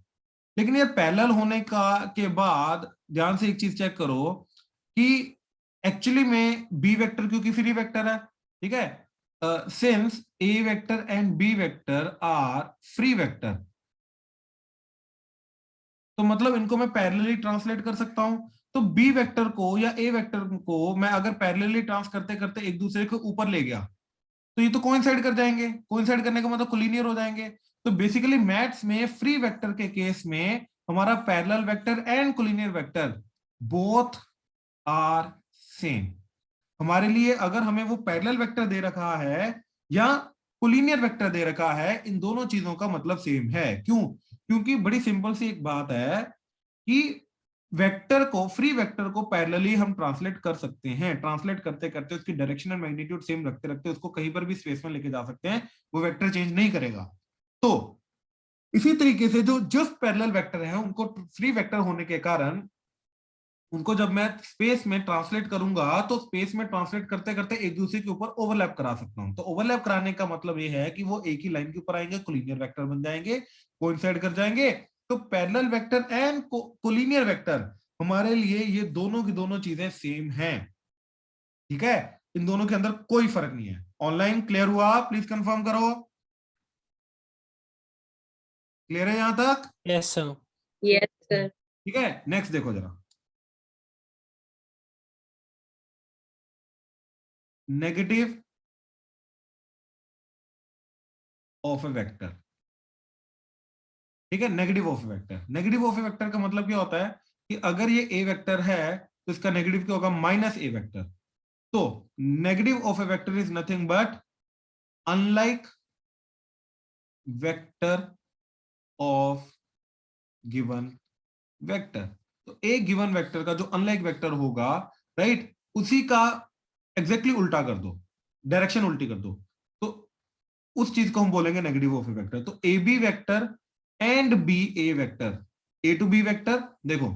लेकिन यार पैरेलल होने का के बाद ध्यान से एक चीज चेक करो कि एक्चुअली में बी वेक्टर क्योंकि फ्री वेक्टर है, ठीक है, since A vector and B vector are free vector, तो मतलब इनको मैं पैरेलली ट्रांसलेट कर सकता हूं। तो बी वेक्टर को या ए वेक्टर को मैं अगर पैरेलली ट्रांस करते करते एक दूसरे के ऊपर ले गया, तो ये तो कोइंसाइड कर जाएंगे, कोइंसाइड करने का मतलब कोलिनियर हो जाएंगे। तो बेसिकली मैथ्स में फ्री वेक्टर के केस में हमारा parallel vector and collinear vector both are same. हमारे लिए अगर हमें वो पैरेलल वेक्टर दे रखा है या कोलिनियर वेक्टर दे रखा है, इन दोनों चीजों का मतलब सेम है। क्यों? क्योंकि बड़ी सिंपल सी एक बात है कि वेक्टर को, फ्री वेक्टर को पैरेलली हम ट्रांसलेट कर सकते हैं, ट्रांसलेट करते करते उसकी डायरेक्शन एंड मैग्नीट्यूड सेम रखते रखते उसको कहीं पर भी स्पेस में लेके जा सकते हैं, वो वेक्टर चेंज नहीं करेगा। तो इसी तरीके से जो जस्ट पैरेलल वेक्टर है उनको फ्री वेक्टर होने के कारण उनको जब मैं स्पेस में ट्रांसलेट करूंगा तो स्पेस में ट्रांसलेट करते करते एक दूसरे के ऊपर ओवरलैप करा सकता हूं। तो ओवरलैप कराने का मतलब ये है कि वो एक ही लाइन के ऊपर आएंगे, कोलिनियर वेक्टर बन जाएंगे, कोइंसाइड कर जाएंगे। तो parallel vector and collinear vector हमारे लिए ये दोनों की दोनों चीजें सेम हैं, ठीक है, इन दोनों के अंदर कोई फर्क नहीं है। ऑनलाइन क्लियर हुआ? प्लीज कंफर्म करो, क्लियर है यहां तक? Yes sir. Yes sir. ठीक है, नेक्स्ट देखो जरा, नेगेटिव ऑफ ए वेक्टर, ठीक है, negative of A vector. Negative of A vector का मतलब क्या होता है कि अगर ये ए वेक्टर है तो इसका नेगेटिव क्या होगा, माइनस ए वेक्टर। तो negative of A vector is nothing but unlike vector of given vector. तो एक गिवन वेक्टर का जो अनलाइक वेक्टर होगा, राइट, उसी का एग्जैक्टली उल्टा कर दो, डायरेक्शन उल्टी कर दो, तो उस चीज को हम बोलेंगे नेगेटिव ऑफ ए वेक्टर। तो A B vector and B A vector, A to B vector, देखो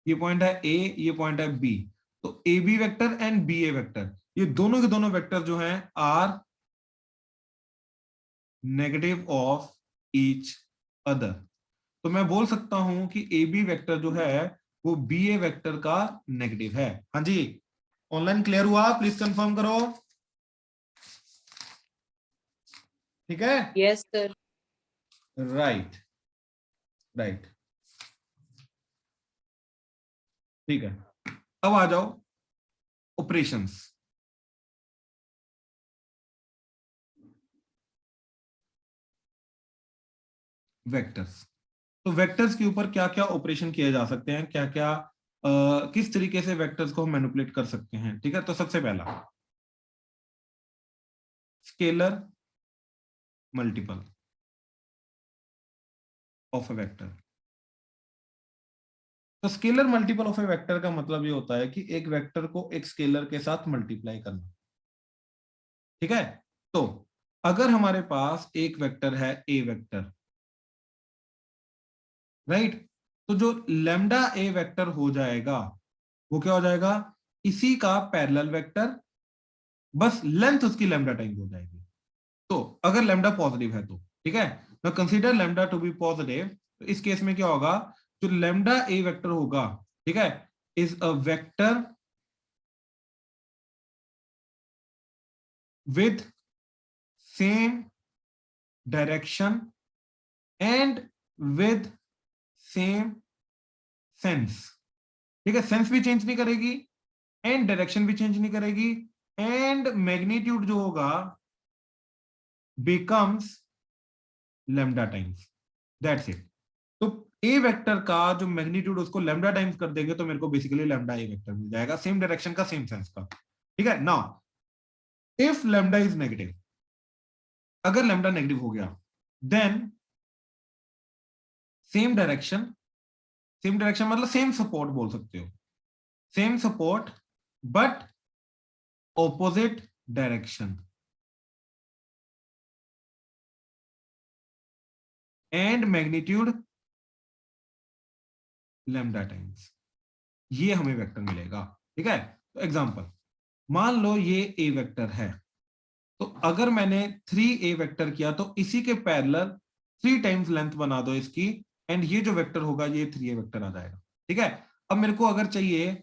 ये पॉइंट है ए, ये पॉइंट है बी, तो A B vector and B A vector, ये दोनों के दोनों वेक्टर जो हैं are negative of each other. तो मैं बोल सकता हूं कि ए बी वेक्टर जो है वो बी ए वेक्टर का नेगेटिव है। हाँ जी, ऑनलाइन क्लियर हुआ? प्लीज कंफर्म करो, ठीक है, यस सर। राइट राइट, ठीक है। अब आ जाओ ऑपरेशंस। वेक्टर्स, तो वेक्टर्स के ऊपर क्या क्या ऑपरेशन किए जा सकते हैं, क्या क्या किस तरीके से वेक्टर्स को हम मैनिपुलेट कर सकते हैं, ठीक है। तो सबसे पहला scalar multiple of A vector. तो scalar multiple of A vector का मतलब ये होता है कि एक वेक्टर को एक स्केलर के साथ मल्टीप्लाई करना, ठीक है। तो अगर हमारे पास एक वेक्टर है ए वेक्टर, राइट, तो जो लैम्डा ए वेक्टर हो जाएगा वो क्या हो जाएगा, इसी का पैरेलल वेक्टर, बस लेंथ उसकी लैम्डा टाइम्स हो जाएगी। तो अगर लैम्डा पॉजिटिव है तो, ठीक है, ना consider lambda to be positive, तो इस केस में क्या होगा, जो लैम्डा ए वेक्टर होगा, ठीक है, is a vector with same direction and with same sense, ठीक है, सेंस भी चेंज नहीं करेगी एंड डायरेक्शन भी चेंज नहीं करेगी, एंड मैग्नीट्यूड जो होगा becomes lambda times, that's it। तो ए वेक्टर का जो मैग्नीट्यूड उसको लैम्डा टाइम्स कर देंगे तो मेरे को बेसिकली लैम्डा ए वेक्टर मिल जाएगा, सेम डायरेक्शन का, सेम सेंस का, ठीक है। Now if lambda is negative, अगर लैम्डा नेगेटिव हो गया, देन सेम डायरेक्शन मतलब सेम सपोर्ट बोल सकते हो, same support but opposite direction and magnitude lambda times, ये हमें वेक्टर मिलेगा। ठीक है, तो एग्जांपल, मान लो ये ए वेक्टर है, तो अगर मैंने 3a वेक्टर किया तो इसी के पैरेलल 3 टाइम्स लेंथ बना दो इसकी, एंड ये जो वेक्टर होगा ये 3a वेक्टर आ जाएगा। ठीक है, अब मेरे को अगर चाहिए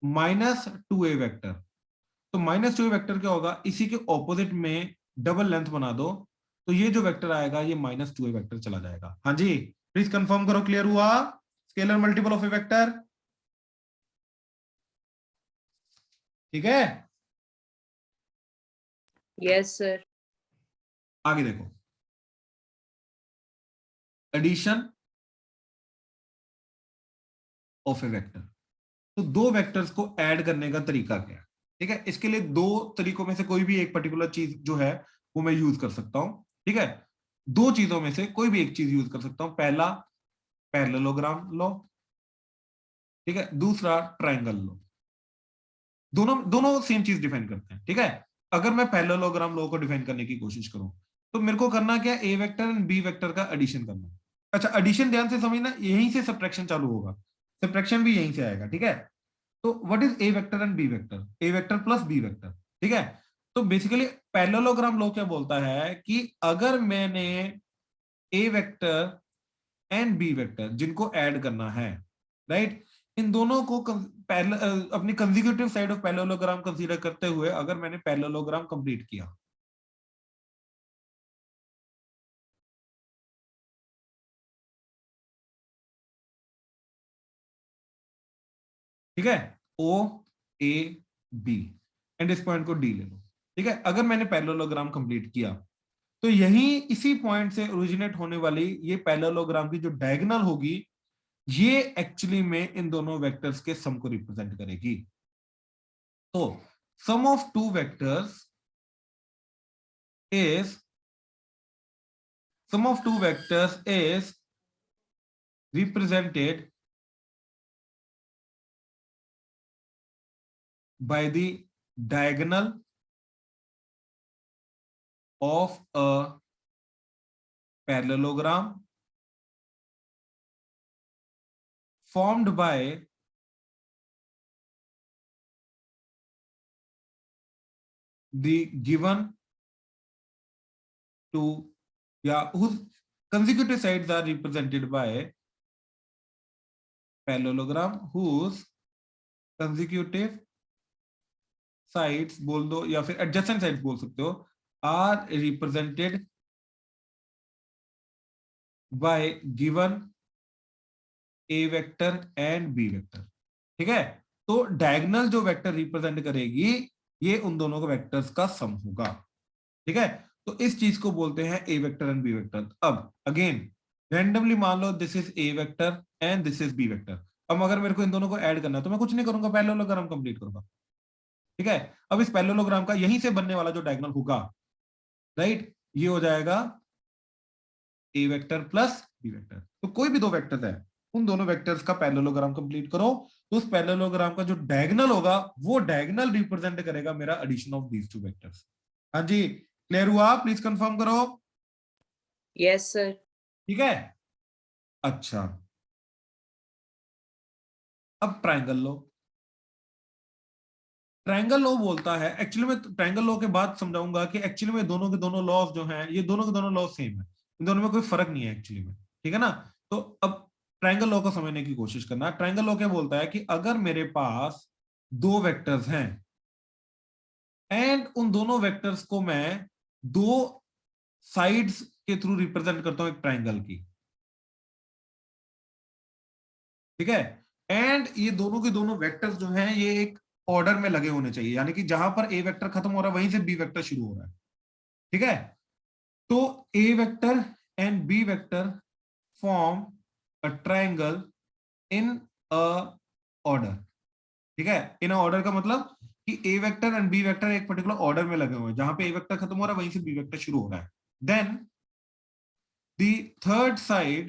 -2a वेक्टर, तो -2a वेक्टर क्या होगा, इसी के ऑपोजिट में डबल लेंथ बना दो, तो ये जो वेक्टर आएगा ये -2a वेक्टर चला जाएगा। हाँ जी, प्लीज कंफर्म करो, क्लियर हुआ? Scalar multiple of A vector. ठीक है, Yes, sir. आगे देखो, एडिशन ऑफ ए वेक्टर। तो दो वेक्टर्स को ऐड करने का तरीका क्या है? ठीक है, इसके लिए दो तरीकों में से कोई भी एक पर्टिकुलर चीज जो है वो मैं यूज कर सकता हूं। ठीक है, दो चीजों में से कोई भी एक चीज यूज कर सकता हूं। पहला पैरेललोग्राम लो, ठीक है, दूसरा ट्रायंगल लो। दोनों दोनों सेम चीज डिफाइन करते हैं। ठीक है, अगर मैं पैरेललोग्राम लो को डिफाइन करने की कोशिश करूं तो मेरे को करना क्या, ए वेक्टर एंड बी वेक्टर का एडिशन करना। अच्छा, एडिशन ध्यान से समझना, यहीं से सब्ट्रैक्शन चालू होगा, सब्ट्रैक्शन भी यहीं से आएगा। ठीक है, तो what is A vector and B vector? A vector plus B vector. ठीक है, तो बेसिकली पैरेललोग्राम लॉ क्या बोलता है कि अगर मैंने ए वेक्टर एंड बी वेक्टर जिनको ऐड करना है, राइट, इन दोनों को अपनी consecutive side of parallelogram consider करते हुए अगर मैंने पैरेललोग्राम कंप्लीट किया, ठीक है, ओ ए बी, एंड इस पॉइंट को डी ले लो। ठीक है, अगर मैंने पैरेललोग्राम कंप्लीट किया तो यही इसी पॉइंट से ओरिजिनेट होने वाली ये पैरेललोग्राम की जो डायगोनल होगी, ये एक्चुअली में इन दोनों वेक्टर्स के सम को रिप्रेजेंट करेगी। तो sum of two vectors is represented by the diagonal of a parallelogram formed by the given two, yeah, whose consecutive sides are represented by parallelogram whose consecutive sides बोल दो या फिर एडजेसेंट साइड्स बोल सकते हो, are represented by given A vector and B vector. ठीक है, तो डायगोनल जो वेक्टर रिप्रेजेंट करेगी ये उन दोनों के वेक्टर्स का सम होगा। ठीक है, तो इस चीज को बोलते हैं A vector and B vector. अब अगेन रैंडमली मान लो this is A vector and this is B vector. अब अगर मेरे को इन दोनों को ऐड करना है तो मैं कुछ नहीं करूंगा, पैरेललोग्राम कंप्लीट करूंगा। ठीक है, अब इस पैरेललोग्राम का यहीं से बनने वाला जो डायगोनल होगा, राइट, ये हो जाएगा ए वेक्टर प्लस बी वेक्टर। तो कोई भी दो वेक्टर्स है, उन दोनों वेक्टर्स का पैरेललोग्राम कंप्लीट करो, तो उस पैरेललोग्राम का जो डायगोनल होगा वो डायगोनल रिप्रेजेंट करेगा मेरा addition of these two vectors. हाँ जी, क्लियर हुआ? प्लीज कंफर्म करो। Yes, sir. ठीक है, अच्छा, अब ट्रायंगल लो। ट्रायंगल लॉ बोलता है, एक्चुअली में ट्रायंगल लॉ के बाद समझाऊंगा कि एक्चुअली में दोनों के दोनों लॉज जो हैं ये दोनों के दोनों लॉ सेम है, इन दोनों में कोई फर्क नहीं है एक्चुअली में। ठीक है ना, तो अब ट्रायंगल लॉ को समझने की कोशिश करना। ट्रायंगल लॉ क्या बोलता है कि अगर मेरे पास दो वेक्टर्स हैं एंड उन दोनों वेक्टर्स को मैं दो साइड्स के थ्रू रिप्रेजेंट करता हूं एक ट्रायंगल की, ठीक है, एंड ये दोनों के दोनों वेक्टर्स जो हैं ये एक ऑर्डर में लगे होने चाहिए, यानी कि जहां पर ए वेक्टर खत्म हो रहा है वहीं से बी वेक्टर शुरू हो रहा है। ठीक है, तो A vector and B vector form a triangle in a order. ठीक है, इन अ ऑर्डर का मतलब कि A vector and B vector एक पर्टिकुलर ऑर्डर में लगे हुए हैं, जहां पे ए वेक्टर खत्म हो रहा है वहीं से बी वेक्टर शुरू हो रहा है। Then the third side,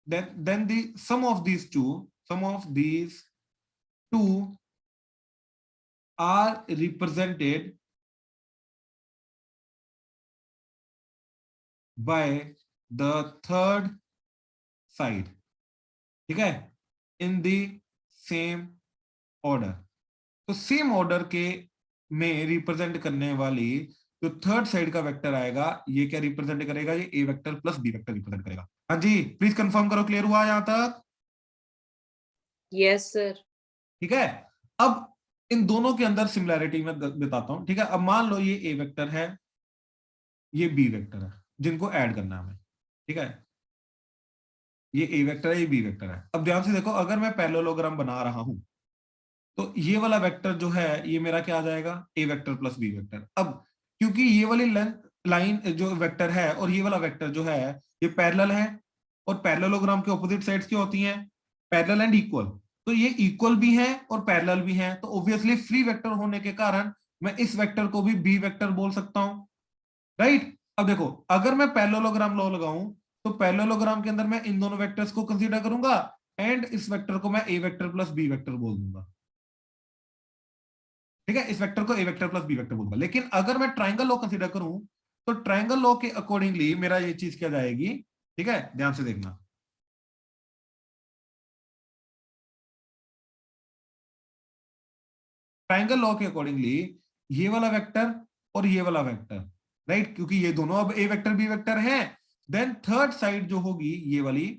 then the sum of these two are represented by the third side, ठीक है, in the same order. तो सेम ऑर्डर के में रिप्रेजेंट करने वाली जो थर्ड साइड का वेक्टर आएगा, ये क्या रिप्रेजेंट करेगा? ये A vector plus B vector represent करेगा। हाँ जी, प्लीज कंफर्म करो, क्लियर हुआ यहां तक? Yes sir. ठीक है, अब इन दोनों के अंदर सिमिलैरिटी मैं बताता हूं। ठीक है, अब मान लो ये ए वेक्टर है, ये बी वेक्टर है, जिनको ऐड करना है हमें। ठीक है, ये ए वेक्टर है, ये बी वेक्टर है। अब ध्यान से देखो, अगर मैं पैरेललोग्राम बना रहा हूं तो ये वाला वेक्टर जो है ये मेरा क्या आ जाएगा? ए वेक्टर प्लस बी वेक्टर। अब क्योंकि ये वाली लेंथ लाइन जो वेक्टर है और ये वाला वेक्टर जो है ये पैरेलल है, और पैरेललोग्राम के ऑपोजिट साइड्स क्या होती हैं? Parallel and equal. तो ये इक्वल भी है और पैरेलल भी है, तो ऑब्वियसली फ्री वेक्टर होने के कारण मैं इस वेक्टर को भी बी वेक्टर बोल सकता हूं, राइट? अब देखो, अगर मैं पैरेललोग्राम लॉ लगाऊं तो पैरेललोग्राम के अंदर मैं इन दोनों वेक्टर्स को कंसीडर करूंगा एंड इस वेक्टर को मैं ए वेक्टर प्लस बी वेक्टर बोल दूंगा। ठीक है, इस वेक्टर को ए वेक्टर प्लस बी वेक्टर बोलूंगा। लेकिन अगर मैं ट्राइंगल लॉ कंसीडर करूं तो ट्राइंगल लॉ के अकॉर्डिंगली मेरा ये चीज क्या जाएगी? ठीक है, ध्यान से देखना। ट्राइंगल लॉ के अकॉर्डिंगली ये वाला वेक्टर और ये वाला वेक्टर, राइट, क्योंकि ये दोनों अब ए वेक्टर बी वेक्टर हैं, देन थर्ड साइड जो होगी ये वाली,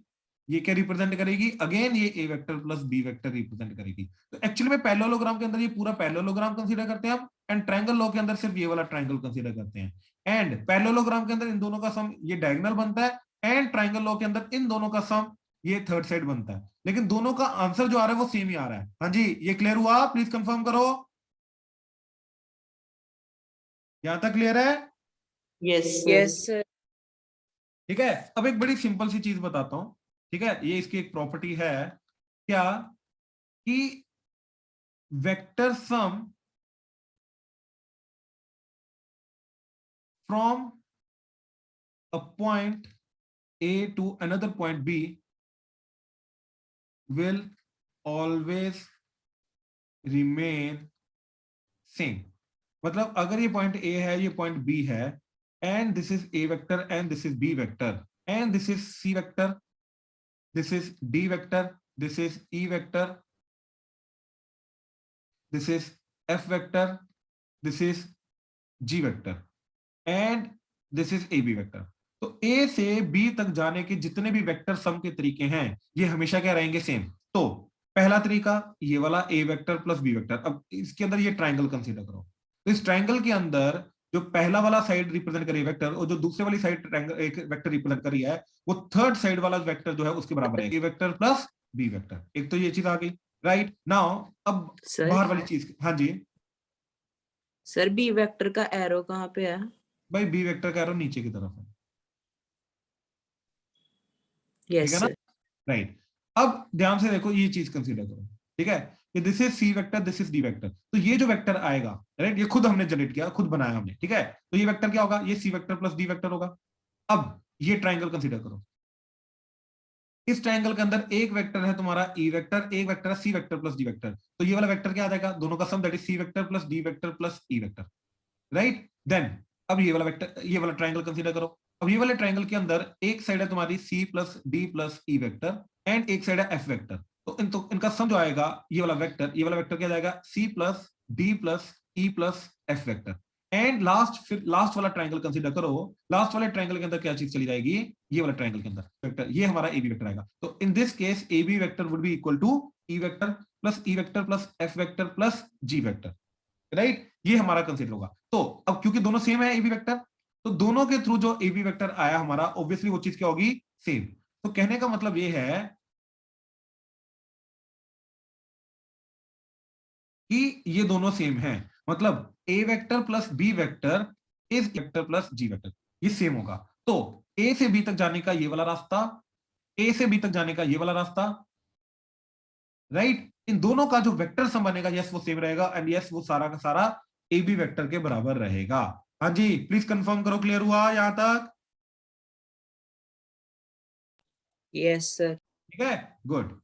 ये क्या रिप्रेजेंट करेगी? अगेन ये A vector plus B vector represent करेगी। तो एक्चुअली में पैरेललोग्राम के अंदर ये पूरा पैरेललोग्राम कंसीडर करते हैं हम, एंड ट्रायंगल लॉ के अंदर सिर्फ ये वाला ट्रायंगल कंसीडर करते हैं। एंड पैरेललोग्राम के अंदर इन दोनों का सम ये डायगोनल बनता है, एंड ट्रायंगल लॉ के अंदर इन दोनों का सम ये थर्ड साइड बनता है। लेकिन दोनों का आंसर जो आ रहा है वो सेम ही आ रहा है। हाँ जी, ये क्लियर हुआ? प्लीज कंफर्म करो, यहां तक क्लियर है? Yes, sir. Yes sir. ठीक है, अब एक बड़ी सिंपल सी चीज बताता हूं। ठीक है, ये इसकी एक प्रॉपर्टी है क्या कि vector sum from a point A to another point B will always remain same। मतलब अगर ये पॉइंट A है, ये पॉइंट B है, and this is A vector and this is B vector and this is C vector, this is D vector, this is E vector, this is F vector, this is G vector and this is AB vector। तो A से B तक जाने के जितने भी vector sum के तरीके हैं ये हमेशा क्या रहेंगे? सेम। तो पहला तरीका ये वाला A vector plus B vector. अब इसके अंदर ये ट्रायंगल कंसीडर करो, तो इस ट्रायंगल के अंदर जो पहला वाला साइड रिप्रेजेंट करी वेक्टर और जो दूसरे वाली साइड ट्रायंगल एक वेक्टर रिप्रेजेंट करी है वो थर्ड साइड वाला वेक्टर जो है उसके बराबर है, A vector plus B vector. एक तो ये चीज आ गई, राइट? नाउ अब सर बाहर वाली चीज, हाँ जी सर बी वेक्टर का एरो कहाँ पे है? भाई, B वेक्टर का एरो नीचे की तरफ है, यस ठीक है ना? सर। राइट, अब ध्यान से देखो, ये चीज कंसीडर करो। ठीक है, कि this is C vector, this is D vector. तो ये जो वेक्टर आएगा, राइट, ये खुद हमने जनरेट किया, खुद बनाया हमने। ठीक है, तो ये वेक्टर क्या होगा? ये सी वेक्टर प्लस डी वेक्टर होगा। अब ये ट्रायंगल कंसीडर करो, इस ट्रायंगल के अंदर एक वेक्टर है तुम्हारा ई वेक्टर, एक वेक्टर है C vector plus D vector. तो ये वाला वेक्टर क्या आ जाएगा? दोनों का sum, that is C vector plus D vector plus E vector, right? Then अब ये वाला वेक्टर, ये वाला ट्रायंगल कंसीडर करो। अब ये वाले ट्रायंगल के अंदर एक साइड है तुम्हारी C plus D plus E vector and एक साइड है एफ वेक्टर। तो इनका सम जो आएगा, ये वाला वेक्टर क्या जाएगा? C plus D plus E plus F vector. And फिर लास्ट वाला ट्रायंगल कंसीडर करो, लास्ट वाले ट्रायंगल के अंदर क्या चीज चली जाएगी? ये वाला ट्रायंगल के अंदर वेक्टर, ये हमारा ए बी वेक्टर आएगा। तो in this case A B vector would be equal to E vector plus F vector plus G vector, right? ये हमारा कंसीडर होगा। तो अब क्योंकि दोनों सेम है ए बी वेक्टर, तो दोनों के थ्रू जो ए बी वेक्टर आया हमारा, ऑब्वियसली वो चीज क्या होगी? सेम। तो कहने का मतलब ये है कि ये दोनों सेम हैं, मतलब A vector plus B vector is vector plus G vector, ये सेम होगा। तो ए से बी तक जाने का ये वाला रास्ता, ए से बी तक जाने का ये वाला रास्ता, राइट? इन दोनों का जो वेक्टर सम बनेगा, यस वो सेम रहेगा, एंड यस वो सारा का सारा ए बी वेक्टर के बराबर रहेगा। हाँ जी, प्लीज कंफर्म करो, क्लियर हुआ यहां तक? Yes sir. ठीक है, गुड।